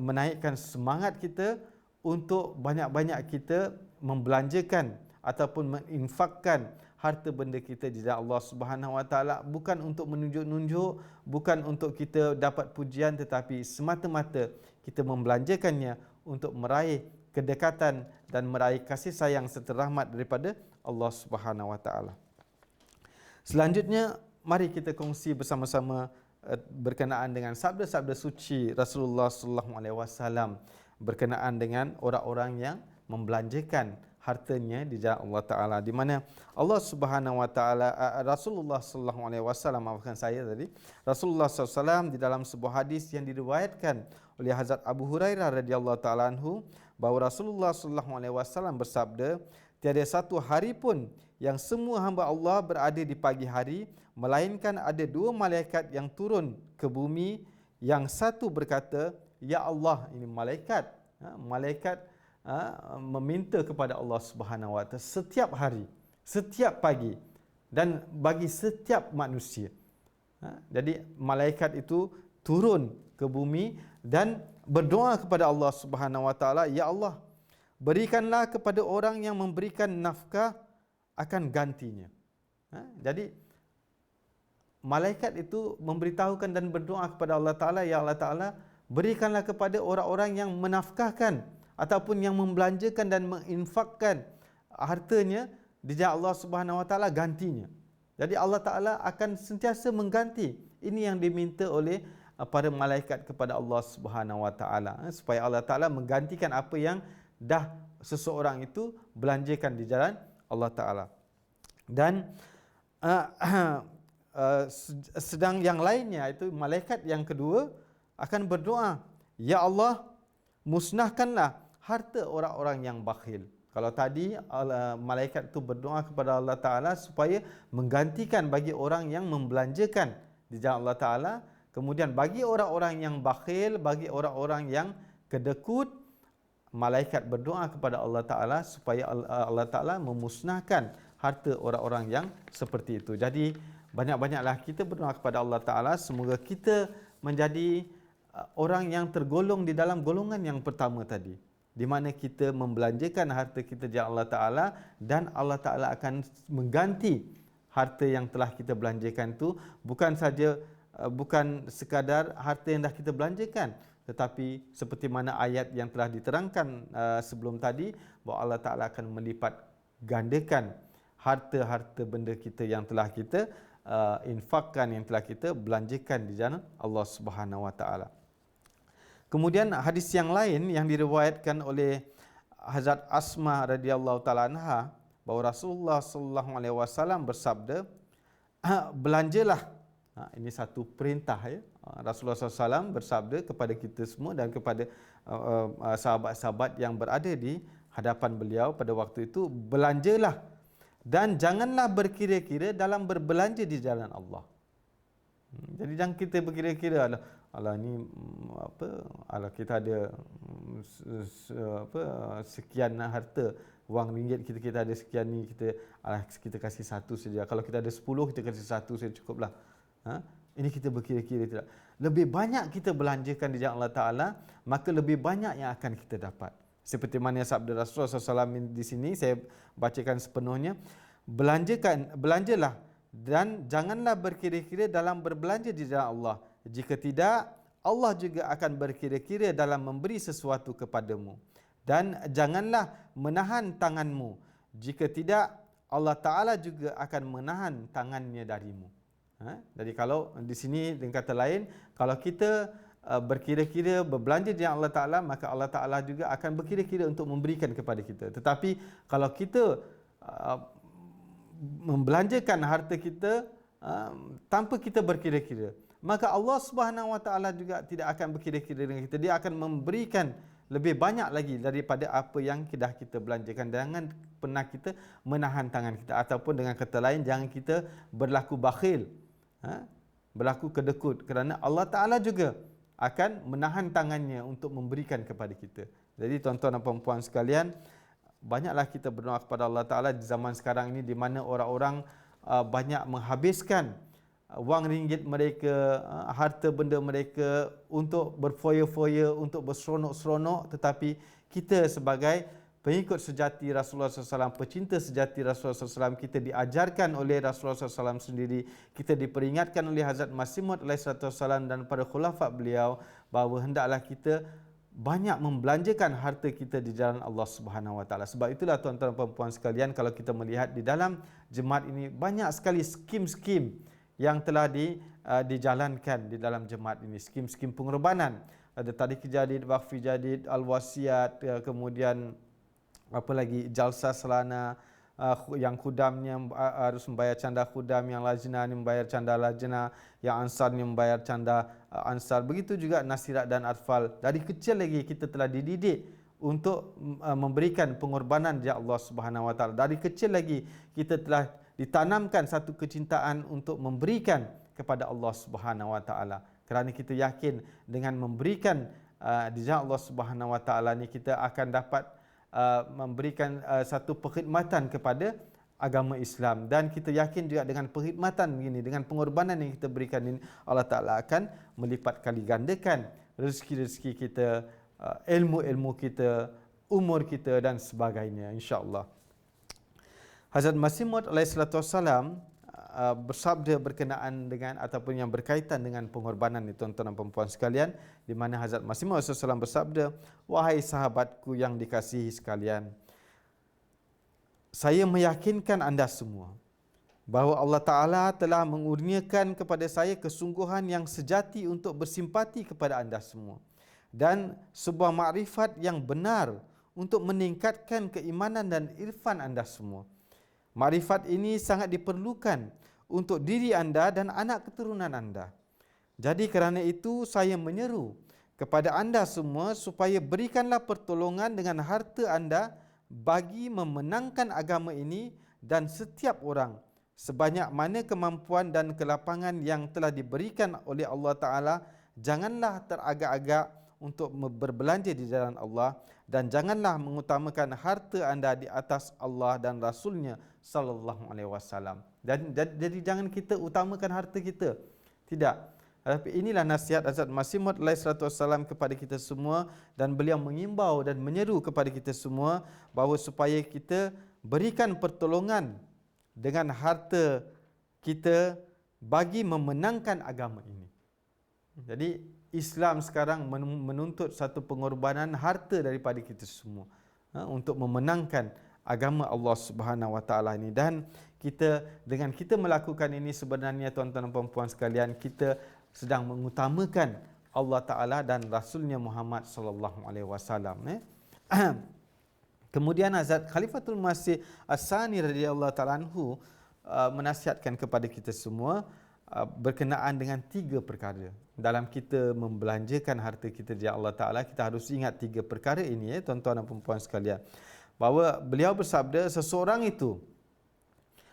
menaikkan semangat kita untuk banyak-banyak kita membelanjakan ataupun menginfakkan harta benda kita di jalan Allah Subhanahu Wa Taala, bukan untuk menunjuk-nunjuk, bukan untuk kita dapat pujian, tetapi semata-mata kita membelanjakannya untuk meraih kedekatan dan meraih kasih sayang serta rahmat daripada Allah Subhanahu Wa Taala. Selanjutnya, mari kita kongsi bersama-sama berkenaan dengan sabda-sabda suci Rasulullah sallallahu alaihi wasallam berkenaan dengan orang-orang yang membelanjakan hartanya di jalan Allah Taala, di mana Allah Subhanahu Wa Taala, Rasulullah sallallahu alaihi wasallam, maafkan saya tadi, Rasulullah SAW di dalam sebuah hadis yang diriwayatkan oleh Hazrat Abu Hurairah radhiyallahu taala anhu, bahawa Rasulullah sallallahu alaihi wasallam bersabda, tiada satu hari pun yang semua hamba Allah berada di pagi hari, melainkan ada dua malaikat yang turun ke bumi. Yang satu berkata, Ya Allah, ini malaikat, meminta kepada Allah Subhanahu Wa Taala setiap hari, setiap pagi, dan bagi setiap manusia. Jadi malaikat itu turun ke bumi dan berdoa kepada Allah Subhanahu Wa Taala, Ya Allah, berikanlah kepada orang yang memberikan nafkah akan gantinya. Jadi malaikat itu memberitahukan dan berdoa kepada Allah Taala, Ya Allah Taala, berikanlah kepada orang-orang yang menafkahkan ataupun yang membelanjakan dan menginfakkan hartanya di jalan Allah Subhanahu Wa Taala gantinya. Jadi Allah Taala akan sentiasa mengganti. Ini yang diminta oleh para malaikat kepada Allah Subhanahu Wa Taala, supaya Allah Taala menggantikan apa yang dah seseorang itu belanjakan di jalan Allah Taala. Dan sedang yang lainnya, itu malaikat yang kedua akan berdoa, Ya Allah, musnahkanlah harta orang-orang yang bakhil. Kalau tadi malaikat itu berdoa kepada Allah Ta'ala supaya menggantikan bagi orang yang membelanjakan di jalan Allah Ta'ala. Kemudian bagi orang-orang yang bakhil, bagi orang-orang yang kedekut, malaikat berdoa kepada Allah Ta'ala supaya Allah Ta'ala memusnahkan harta orang-orang yang seperti itu. Jadi banyak-banyaklah kita berdoa kepada Allah Ta'ala, semoga kita menjadi orang yang tergolong di dalam golongan yang pertama tadi, di mana kita membelanjakan harta kita di Allah Ta'ala, dan Allah Ta'ala akan mengganti harta yang telah kita belanjakan itu, bukan sekadar harta yang dah kita belanjakan, tetapi seperti mana ayat yang telah diterangkan sebelum tadi, bahawa Allah Ta'ala akan melipat gandakan harta-harta benda kita yang telah kita infakkan, yang telah kita belanjakan di jalan Allah Subhanahu Wa Ta'ala. Kemudian hadis yang lain yang diriwayatkan oleh Hazrat Asma radhiyallahu taala anha, bahawa Rasulullah sallallahu alaihi wasallam bersabda, belanjalah. Ini satu perintah, ya. Rasulullah SAW bersabda kepada kita semua dan kepada sahabat-sahabat yang berada di hadapan beliau pada waktu itu, belanjalah dan janganlah berkira-kira dalam berbelanja di jalan Allah. Jadi jangan kita berkira-kira, alah ni kita ada sekian harta, wang ringgit kita ada sekian ni, kita kasih satu saja. Kalau kita ada 10, kita kasih satu saja cukuplah. Ini kita berkira-kira tidak. Lebih banyak kita belanjakan di jalan Allah Ta'ala, maka lebih banyak yang akan kita dapat. Seperti mana sabda Rasulullah SAW di sini, saya bacakan sepenuhnya. Belanjalah dan janganlah berkira-kira dalam berbelanja di jalan Allah. Jika tidak, Allah juga akan berkira-kira dalam memberi sesuatu kepadamu. Dan janganlah menahan tanganmu. Jika tidak, Allah Ta'ala juga akan menahan tangannya darimu. Jadi kalau di sini dengan kata lain, kalau kita berkira-kira berbelanja di Allah Ta'ala, maka Allah Ta'ala juga akan berkira-kira untuk memberikan kepada kita. Tetapi kalau kita membelanjakan harta kita tanpa kita berkira-kira, maka Allah Subhanahu Wa Ta'ala juga tidak akan berkira-kira dengan kita. Dia akan memberikan lebih banyak lagi daripada apa yang dah kita belanjakan. Jangan pernah kita menahan tangan kita, ataupun dengan kata lain, jangan kita berlaku bakhil. berlaku kedekut, kerana Allah Ta'ala juga akan menahan tangannya untuk memberikan kepada kita. Jadi tuan-tuan dan puan-puan sekalian, banyaklah kita berdoa kepada Allah Ta'ala di zaman sekarang ini, di mana orang-orang banyak menghabiskan wang ringgit mereka, harta benda mereka untuk berfoya-foya, untuk berseronok-seronok, tetapi kita sebagai pengikut sejati Rasulullah SAW, pecinta sejati Rasulullah SAW, kita diajarkan oleh Rasulullah SAW sendiri, kita diperingatkan oleh Hazrat Masih Maud SAW dan para khulafat beliau, bahawa hendaklah kita banyak membelanjakan harta kita di jalan Allah Subhanahu Wa Taala. Sebab itulah tuan-tuan dan puan sekalian, kalau kita melihat di dalam jemaat ini banyak sekali skim-skim yang telah dijalankan di dalam jemaat ini, skim-skim pengorbanan. Ada Tariq Jadid, Waqfi Jadid, Al-Wasiat, kemudian apa lagi, jalsa selana, yang khudamnya harus membayar canda khudam, yang lajnah ni membayar canda lajnah, yang ansar ni membayar canda ansar. Begitu juga nasirat dan atfal. Dari kecil lagi kita telah dididik untuk memberikan pengorbanan di Allah Subhanahu Wa Taala. Dari kecil lagi kita telah ditanamkan satu kecintaan untuk memberikan kepada Allah Subhanahu Wa Taala. Kerana kita yakin dengan memberikan di jalan Allah Subhanahu Wa Taala ni, kita akan dapat memberikan satu perkhidmatan kepada agama Islam, dan kita yakin juga dengan perkhidmatan ini, dengan pengorbanan yang kita berikan ini, Allah Ta'ala akan melipat kali gandakan rezeki-rezeki kita, ilmu-ilmu kita, umur kita dan sebagainya, insya-Allah. Hazrat Masih Maud alaihissalam bersabda berkenaan dengan ataupun yang berkaitan dengan pengorbanan ni, tuan-tuan dan puan sekalian, di mana Hazrat Masih Maud SAW bersabda, "Wahai sahabatku yang dikasihi sekalian, saya meyakinkan anda semua bahawa Allah Ta'ala telah mengurniakan kepada saya kesungguhan yang sejati untuk bersimpati kepada anda semua, dan sebuah makrifat yang benar untuk meningkatkan keimanan dan irfan anda semua. Makrifat ini sangat diperlukan untuk diri anda dan anak keturunan anda. Jadi kerana itu saya menyeru kepada anda semua supaya berikanlah pertolongan dengan harta anda bagi memenangkan agama ini, dan setiap orang sebanyak mana kemampuan dan kelapangan yang telah diberikan oleh Allah Ta'ala, janganlah teragak-agak untuk berbelanja di jalan Allah, dan janganlah mengutamakan harta anda di atas Allah dan Rasulnya sallallahu alaihi wasallam." Jadi jangan kita utamakan harta kita. Tidak. Tapi inilah nasihat Hazrat Masih Maud alaihissalam kepada kita semua, dan beliau mengimbau dan menyeru kepada kita semua bahawa supaya kita berikan pertolongan dengan harta kita bagi memenangkan agama ini. Jadi Islam sekarang menuntut satu pengorbanan harta daripada kita semua untuk memenangkan agama Allah Subhanahu Wa Taala ini. Dan kita, dengan kita melakukan ini, sebenarnya tuan-tuan dan puan sekalian, kita sedang mengutamakan Allah Ta'ala dan Rasulnya Muhammad sallallahu alaihi wasallam. Kemudian Hazrat Khalifatul Masih As-Sani radhiyallahu ta'ala anhu menasihatkan kepada kita semua berkenaan dengan 3 perkara. Dalam kita membelanjakan harta kita di Allah Ta'ala, kita harus ingat 3 perkara ini, tuan-tuan dan puan sekalian. Bahawa beliau bersabda, seseorang itu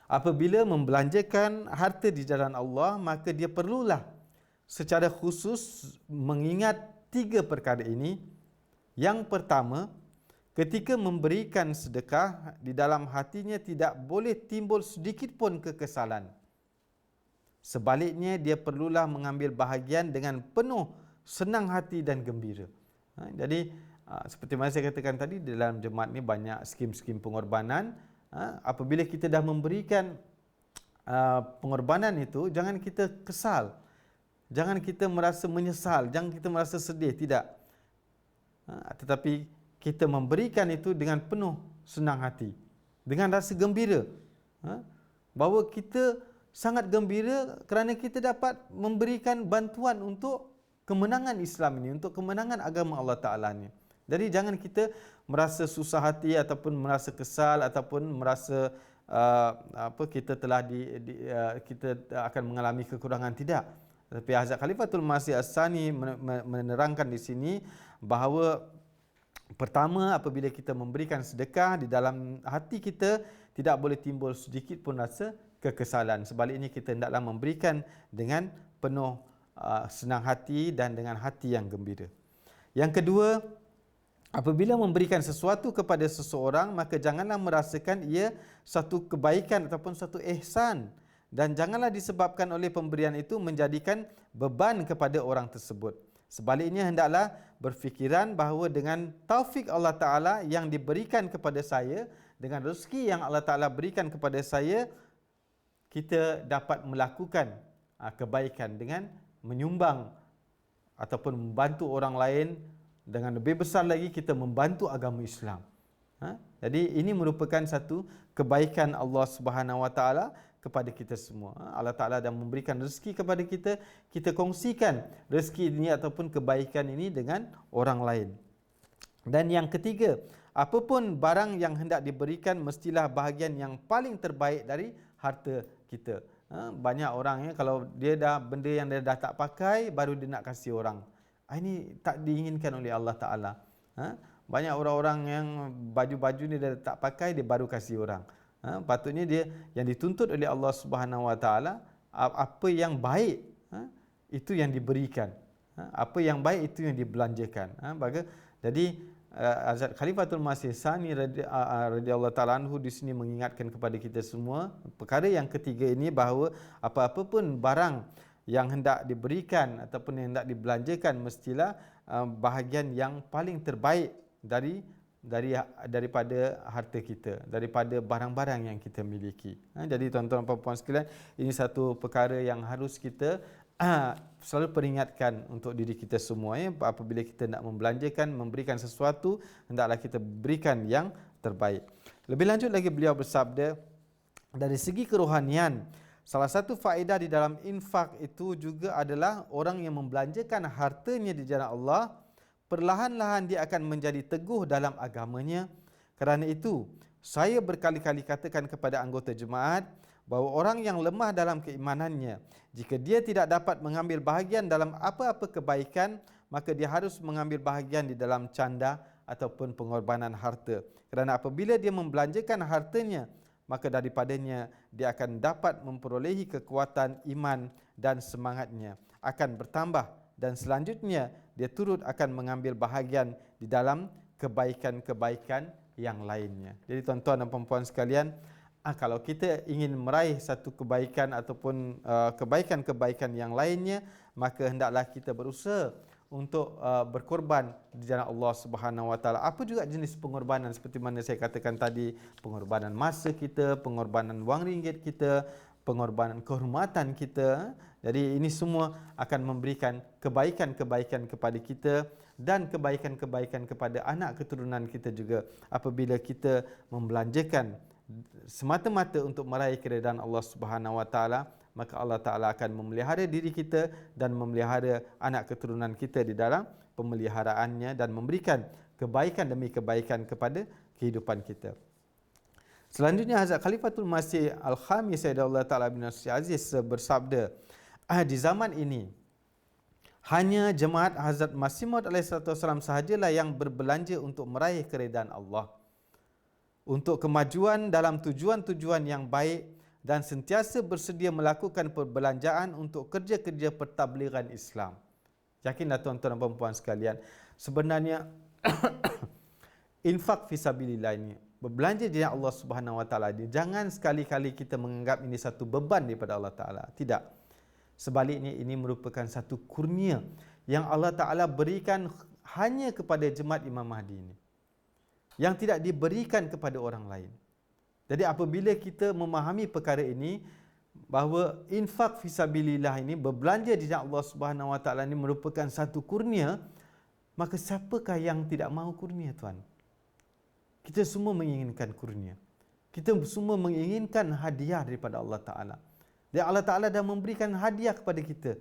apabila membelanjakan harta di jalan Allah, maka dia perlulah secara khusus mengingat 3 perkara ini. Yang pertama, ketika memberikan sedekah, di dalam hatinya tidak boleh timbul sedikit pun kekesalan. Sebaliknya, dia perlulah mengambil bahagian dengan penuh senang hati dan gembira. Jadi, seperti mana saya katakan tadi, di dalam jemaat ni banyak skim-skim pengorbanan. Apabila kita dah memberikan pengorbanan itu, jangan kita kesal. Jangan kita merasa menyesal, jangan kita merasa sedih, tidak. Tetapi kita memberikan itu dengan penuh senang hati, dengan rasa gembira. Bahawa kita sangat gembira kerana kita dapat memberikan bantuan untuk kemenangan Islam ini, untuk kemenangan agama Allah Ta'ala ini. Jadi jangan kita merasa susah hati ataupun merasa kesal ataupun merasa kita telah kita akan mengalami kekurangan, tidak. Tapi Hazrat Khalifatul Masih As-Sani menerangkan di sini bahawa pertama, apabila kita memberikan sedekah, di dalam hati kita tidak boleh timbul sedikit pun rasa kekesalan. Sebaliknya, kita hendaklah memberikan dengan penuh senang hati dan dengan hati yang gembira. Yang kedua, apabila memberikan sesuatu kepada seseorang, maka janganlah merasakan ia satu kebaikan ataupun satu ihsan, dan janganlah disebabkan oleh pemberian itu menjadikan beban kepada orang tersebut. Sebaliknya, hendaklah berfikiran bahawa dengan taufik Allah Ta'ala yang diberikan kepada saya, dengan rezeki yang Allah Ta'ala berikan kepada saya, kita dapat melakukan kebaikan dengan menyumbang ataupun membantu orang lain. Dengan lebih besar lagi, kita membantu agama Islam. Jadi ini merupakan satu kebaikan Allah Subhanahu Wa Taala kepada kita semua. Allah Taala dah memberikan rezeki kepada kita, kita kongsikan rezeki ini ataupun kebaikan ini dengan orang lain. Dan yang ketiga, apapun barang yang hendak diberikan mestilah bahagian yang paling terbaik dari harta kita. Banyak orang kalau dia dah benda yang dia dah tak pakai baru dia nak kasih orang. Ini tak diinginkan oleh Allah Ta'ala. Banyak orang-orang yang baju-baju ni dia tak pakai, dia baru kasih orang. Patutnya dia yang dituntut oleh Allah Subhanahu Wa Ta'ala, apa yang baik itu yang diberikan. Apa yang baik itu yang dibelanjakan. Jadi Hazrat Khalifatul Masih Sani radhiyallahu ta'ala anhu di sini mengingatkan kepada kita semua perkara yang ketiga ini, bahawa apa-apa pun barang yang hendak diberikan ataupun yang hendak dibelanjakan mestilah bahagian yang paling terbaik daripada harta kita, daripada barang-barang yang kita miliki. Jadi tuan-tuan dan puan sekalian, ini satu perkara yang harus kita selalu peringatkan untuk diri kita semua. Apabila kita nak membelanjakan, memberikan sesuatu, hendaklah kita berikan yang terbaik. Lebih lanjut lagi beliau bersabda, dari segi kerohanian, salah satu faedah di dalam infak itu juga adalah orang yang membelanjakan hartanya di jalan Allah, perlahan-lahan dia akan menjadi teguh dalam agamanya. Kerana itu, saya berkali-kali katakan kepada anggota jemaat bahawa orang yang lemah dalam keimanannya, jika dia tidak dapat mengambil bahagian dalam apa-apa kebaikan, maka dia harus mengambil bahagian di dalam canda ataupun pengorbanan harta. Kerana apabila dia membelanjakan hartanya, maka daripadanya dia akan dapat memperolehi kekuatan iman dan semangatnya akan bertambah, dan selanjutnya dia turut akan mengambil bahagian di dalam kebaikan-kebaikan yang lainnya. Jadi tuan-tuan dan puan-puan sekalian, kalau kita ingin meraih satu kebaikan ataupun kebaikan-kebaikan yang lainnya, maka hendaklah kita berusaha untuk berkorban di jalan Allah Subhanahu Wa Taala. Apa juga jenis pengorbanan, seperti mana saya katakan tadi, pengorbanan masa kita, pengorbanan wang ringgit kita, pengorbanan kehormatan kita. Jadi ini semua akan memberikan kebaikan-kebaikan kepada kita dan kebaikan-kebaikan kepada anak keturunan kita juga, apabila kita membelanjakan semata-mata untuk meraih keredaan Allah Subhanahu Wa Taala, maka Allah Taala akan memelihara diri kita dan memelihara anak keturunan kita di dalam pemeliharaannya dan memberikan kebaikan demi kebaikan kepada kehidupan kita. Selanjutnya, Hazrat Khalifatul Masih Al-Khamis Sayyidullah Ta'ala bin Aziz bersabda, di zaman ini hanya jemaat Hazrat Masih Maud alaihissalam sahajalah yang berbelanja untuk meraih keredaan Allah, untuk kemajuan dalam tujuan-tujuan yang baik, dan sentiasa bersedia melakukan perbelanjaan untuk kerja-kerja pertablighan Islam. Yakinlah tuan-tuan dan puan sekalian, sebenarnya infak fisabilillah ini, berbelanja di jalan Allah Subhanahu Wa Taala, jangan sekali-kali kita menganggap ini satu beban daripada Allah Taala. Tidak. Sebaliknya, ini merupakan satu kurnia yang Allah Taala berikan hanya kepada jemaat Imam Mahdi ini, yang tidak diberikan kepada orang lain. Jadi apabila kita memahami perkara ini, bahawa infak fisabilillah ini, berbelanja di jalan Allah Subhanahu Wa Taala ini merupakan satu kurnia, maka siapakah yang tidak mahu kurnia, tuan? Kita semua menginginkan kurnia. Kita semua menginginkan hadiah daripada Allah Taala. Dan Allah Taala dah memberikan hadiah kepada kita.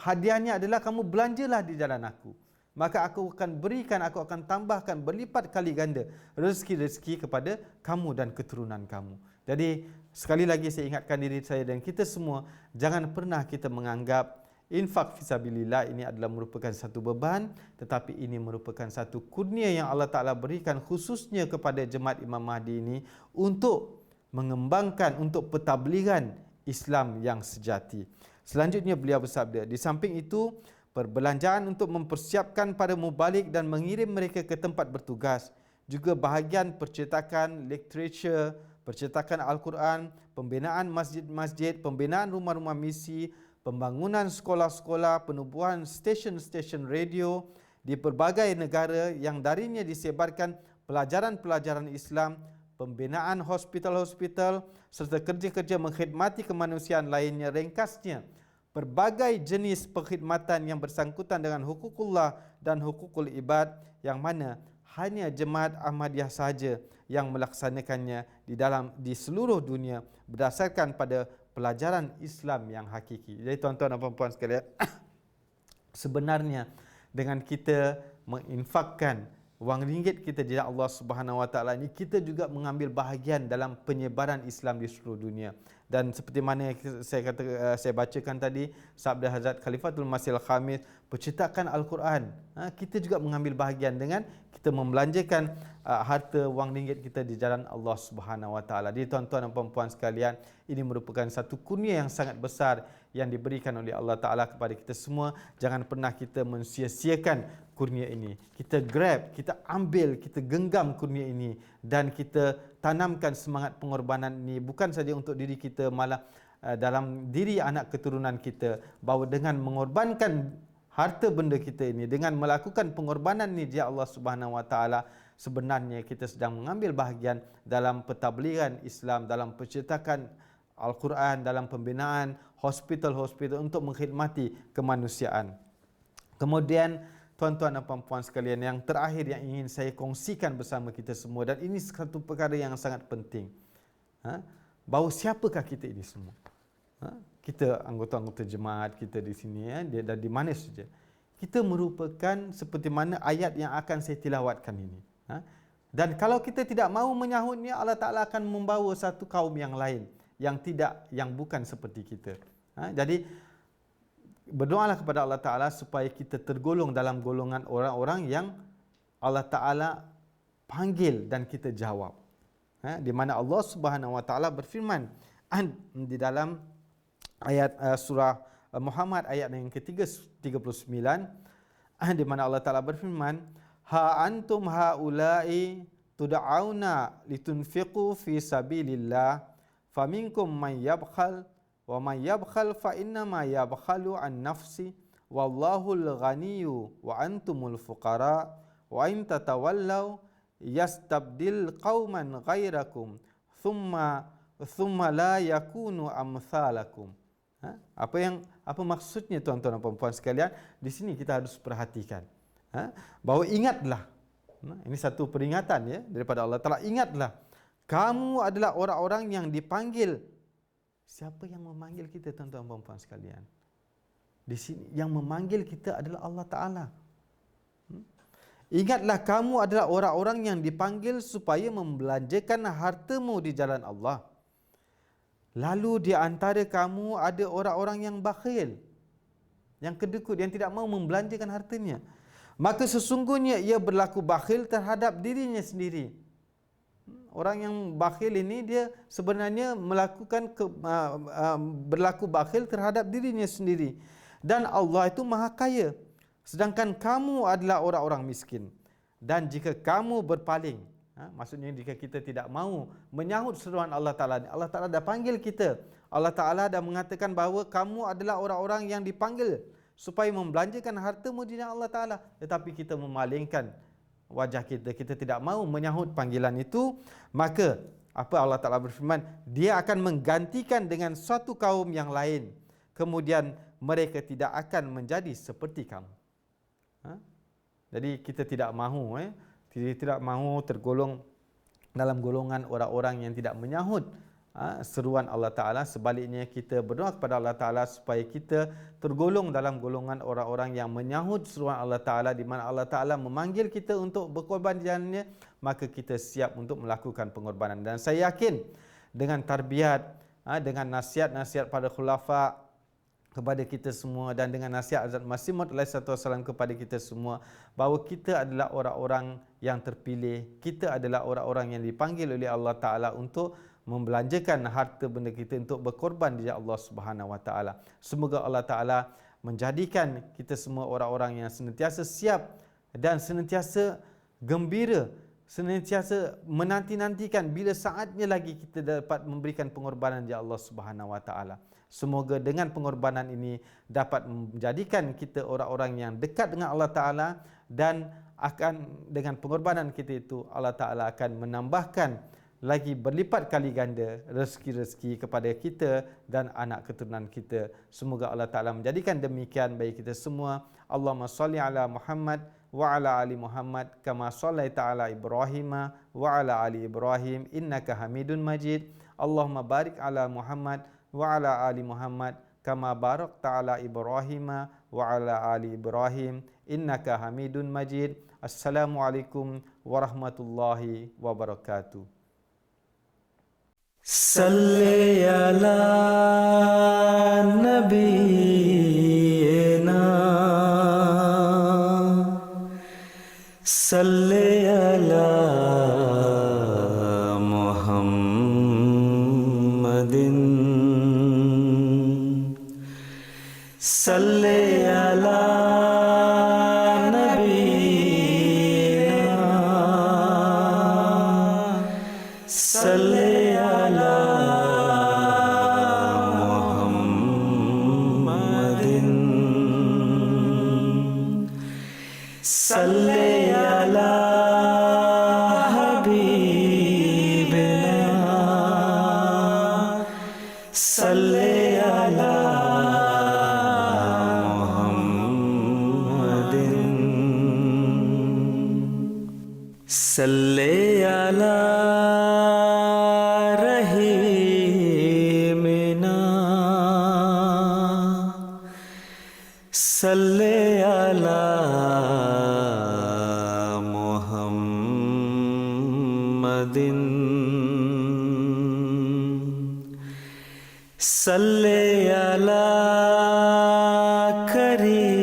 Hadiahnya adalah kamu belanjalah di jalan aku, maka aku akan berikan, aku akan tambahkan berlipat kali ganda rezeki-rezeki kepada kamu dan keturunan kamu. Jadi sekali lagi saya ingatkan diri saya dan kita semua, jangan pernah kita menganggap infak fisabilillah ini adalah merupakan satu beban, tetapi ini merupakan satu kurnia yang Allah Ta'ala berikan khususnya kepada jemaat Imam Mahdi ini untuk mengembangkan, untuk pertablighan Islam yang sejati. Selanjutnya beliau bersabda, di samping itu, perbelanjaan untuk mempersiapkan para mubalik dan mengirim mereka ke tempat bertugas, juga bahagian percetakan literature, percetakan Al-Quran, pembinaan masjid-masjid, pembinaan rumah-rumah misi, pembangunan sekolah-sekolah, penubuhan stesen-stesen radio di berbagai negara yang darinya disebarkan pelajaran-pelajaran Islam, pembinaan hospital-hospital serta kerja-kerja mengkhidmati kemanusiaan lainnya. Ringkasnya, berbagai jenis perkhidmatan yang bersangkutan dengan hukukullah dan hukukul ibad yang mana hanya Jemaat Ahmadiyah sahaja yang melaksanakannya di seluruh dunia berdasarkan pada pelajaran Islam yang hakiki. Jadi tuan-tuan dan puan-puan sekalian, sebenarnya dengan kita menginfakkan wang ringgit kita di jalan Allah Subhanahu Wa Taala ini, kita juga mengambil bahagian dalam penyebaran Islam di seluruh dunia. Dan seperti mana saya bacakan tadi sabda Hazrat Khalifatul Masih Al-Khamis, percetakan Al-Quran, kita juga mengambil bahagian dengan kita membelanjakan harta wang ringgit kita di jalan Allah Subhanahu Wa Taala. Jadi tuan-tuan dan puan-puan sekalian, ini merupakan satu kurnia yang sangat besar yang diberikan oleh Allah Taala kepada kita semua. Jangan pernah kita mensia-siakan kurnia ini. Kita grab, kita ambil, kita genggam kurnia ini dan kita tanamkan semangat pengorbanan ini bukan saja untuk diri kita, malah dalam diri anak keturunan kita, bahawa dengan mengorbankan harta benda kita ini, dengan melakukan pengorbanan ini di Allah Subhanahu Wa Taala, sebenarnya kita sedang mengambil bahagian dalam pentadbiran Islam, dalam pencetakan Al-Quran, dalam pembinaan hospital-hospital untuk mengkhidmati kemanusiaan. Kemudian tuan-tuan dan puan-puan sekalian, yang terakhir yang ingin saya kongsikan bersama kita semua, dan ini satu perkara yang sangat penting, bahawa siapakah kita ini semua? Kita anggota-anggota jemaat kita di sini, dan di mana saja, kita merupakan seperti mana ayat yang akan saya tilawatkan ini. Dan kalau kita tidak mahu menyahutnya, Allah Ta'ala akan membawa satu kaum yang lain, yang bukan seperti kita. Jadi berdoalah kepada Allah Ta'ala supaya kita tergolong dalam golongan orang-orang yang Allah Ta'ala panggil dan kita jawab. Di mana Allah Subhanahu Wa Ta'ala berfirman di dalam ayat surah Muhammad ayat yang ke-39, di mana Allah Ta'ala berfirman, ha antum haula'i tud'auna litunfiqu fi sabilillah faminkum man yabkhal wa man yabkhal fa innama yabkhalu an nafsi wallahul ghaniyyu wa antumul fuqara wa in tatawallaw yastabdil qauman ghairakum thumma la yakunu amsalakum. Apa maksudnya tuan-tuan dan puan-puan sekalian? Di sini kita harus perhatikan, bahawa ingatlah, ini satu peringatan ya daripada Allah Taala, ingatlah kamu adalah orang-orang yang dipanggil. Siapa yang memanggil kita tuan-tuan dan puan-puan sekalian? Di sini yang memanggil kita adalah Allah Taala. Ingatlah kamu adalah orang-orang yang dipanggil supaya membelanjakan hartamu di jalan Allah. Lalu di antara kamu ada orang-orang yang bakhil, yang kedekut, yang tidak mahu membelanjakan hartanya. Maka sesungguhnya ia berlaku bakhil terhadap dirinya sendiri. Orang yang bakhil ini dia sebenarnya berlaku bakhil terhadap dirinya sendiri. Dan Allah itu maha kaya, sedangkan kamu adalah orang-orang miskin. Dan jika kamu berpaling, maksudnya jika kita tidak mahu menyahut seruan Allah Ta'ala, Allah Ta'ala dah panggil kita, Allah Ta'ala dah mengatakan bahawa kamu adalah orang-orang yang dipanggil supaya membelanjakan hartamu di jalan Allah Ta'ala, tetapi kita memalingkan wajah kita, kita tidak mahu menyahut panggilan itu, maka apa Allah Ta'ala berfirman, dia akan menggantikan dengan suatu kaum yang lain, kemudian mereka tidak akan menjadi seperti kamu. Jadi kita tidak mahu tidak mahu tergolong dalam golongan orang-orang yang tidak menyahut seruan Allah Ta'ala. Sebaliknya kita berdoa kepada Allah Ta'ala supaya kita tergolong dalam golongan orang-orang yang menyahut seruan Allah Ta'ala, di mana Allah Ta'ala memanggil kita untuk berkorban di jalannya, maka kita siap untuk melakukan pengorbanan. Dan saya yakin dengan tarbiyat, dengan nasihat-nasihat pada khulafa kepada kita semua, dan dengan nasihat Hazrat Masih Maud SAW kepada kita semua, bahawa kita adalah orang-orang yang terpilih, kita adalah orang-orang yang dipanggil oleh Allah Ta'ala untuk membelanjakan harta benda kita untuk berkorban di jalan Allah Subhanahu Wa Taala. Semoga Allah Taala menjadikan kita semua orang-orang yang senantiasa siap dan senantiasa gembira, senantiasa menanti-nantikan bila saatnya lagi kita dapat memberikan pengorbanan di Allah Subhanahu Wa Taala. Semoga dengan pengorbanan ini dapat menjadikan kita orang-orang yang dekat dengan Allah Ta'ala, dan akan dengan pengorbanan kita itu Allah Ta'ala akan menambahkan lagi berlipat kali ganda rezeki-rezeki kepada kita dan anak keturunan kita. Semoga Allah Ta'ala menjadikan demikian bagi kita semua. Allahumma salli ala Muhammad wa ala ali Muhammad kama sallaita ala Ibrahim wa ala ali Ibrahim innaka Hamidun Majid. Allahumma barik ala Muhammad wa ala ali Muhammad kama barakta ala Ibrahim wa ala ali Ibrahim innaka Hamidun Majid. Assalamualaikum warahmatullahi wabarakatuh. Salli ala nabiyyina, salli ala Muhammadin, salli ala nabiyyina, salli ala Muhammadin, salli ala habibina, salli ala salli ala rahimina, salli ala Muhammadin, salli ala karimina,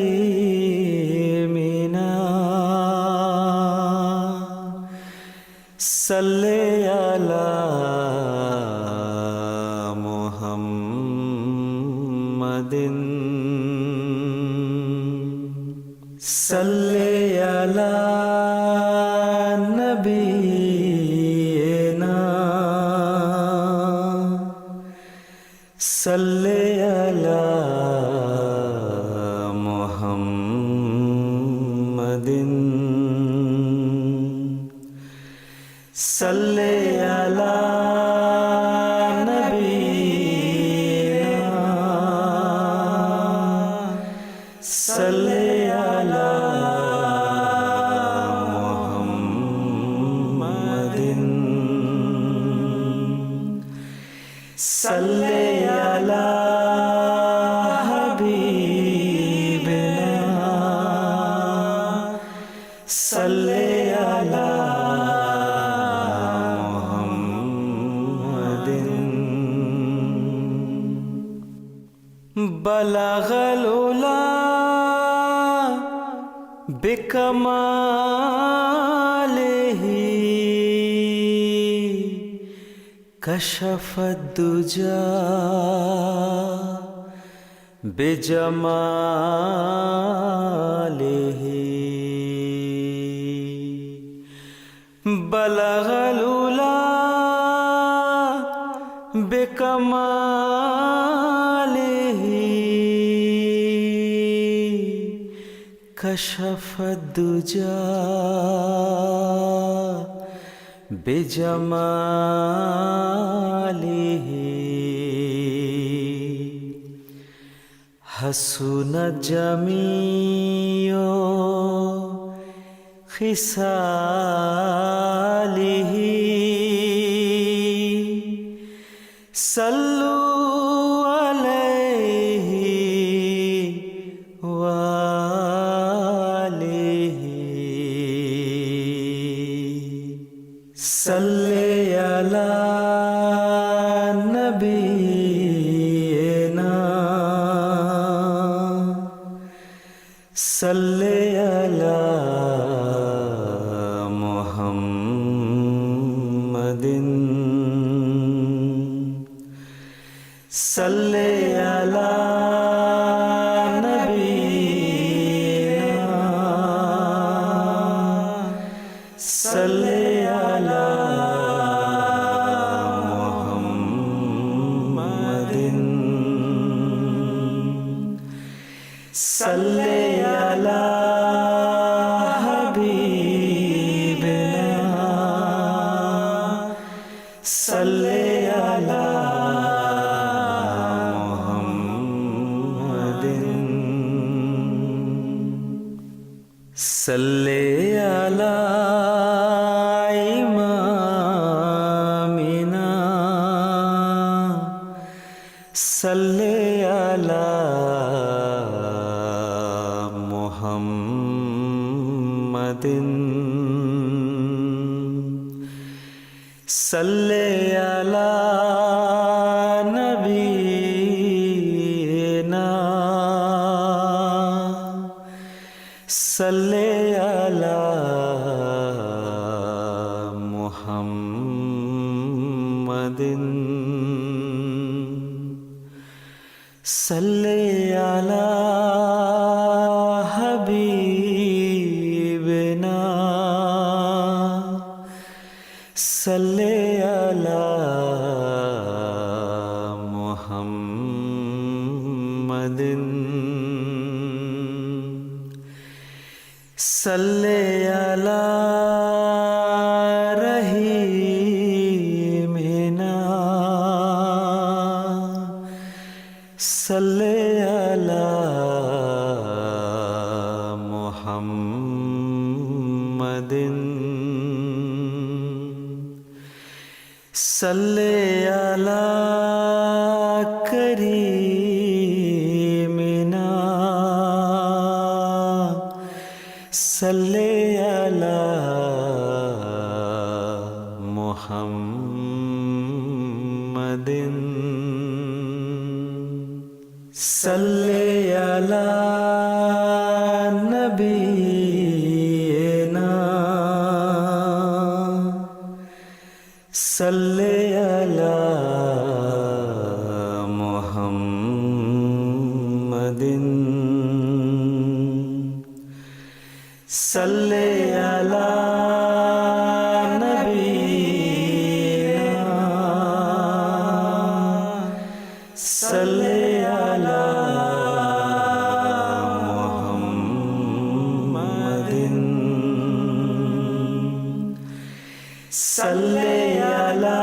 salli ala Muhammadin, salli ala nabiyyina, salli ala Muhammadin, salli ala nabiyyina, salli ala Muhammadin, salli ala habibina, salli ala balaghal ula bikamalihi kashafad duja bijamalihi, balaghal ula bikamalihi kashafad duja bijamalihi, hasunat jamiyo khisalihi, sallu alayhi wa alihi, salli ala nabiyyina, salli ala Muhammadin, सल्ले अला नबीना सल्ले अला मुहम्मदिन सल्ले अला हबीबना सल्ले अला सल्ले अला इमामिना सल्ले अला मुहम्मदिन सल्ले अला नबीना सल्ले अला मुहम्मदिन सल्ले अला हबीबना सल्ले अला मुहम्मदिन सल्ले अला रहीमिना सल्ले अला मुहम्मदिन सल्ले अला करीमिना सल्ले अला मुहम्मदिन सल्ले अला नबीना सल्ले अला मुहम्मदिन सल्ले अला नबीना सल्ले अला मुहम्मदिन सल्ले अला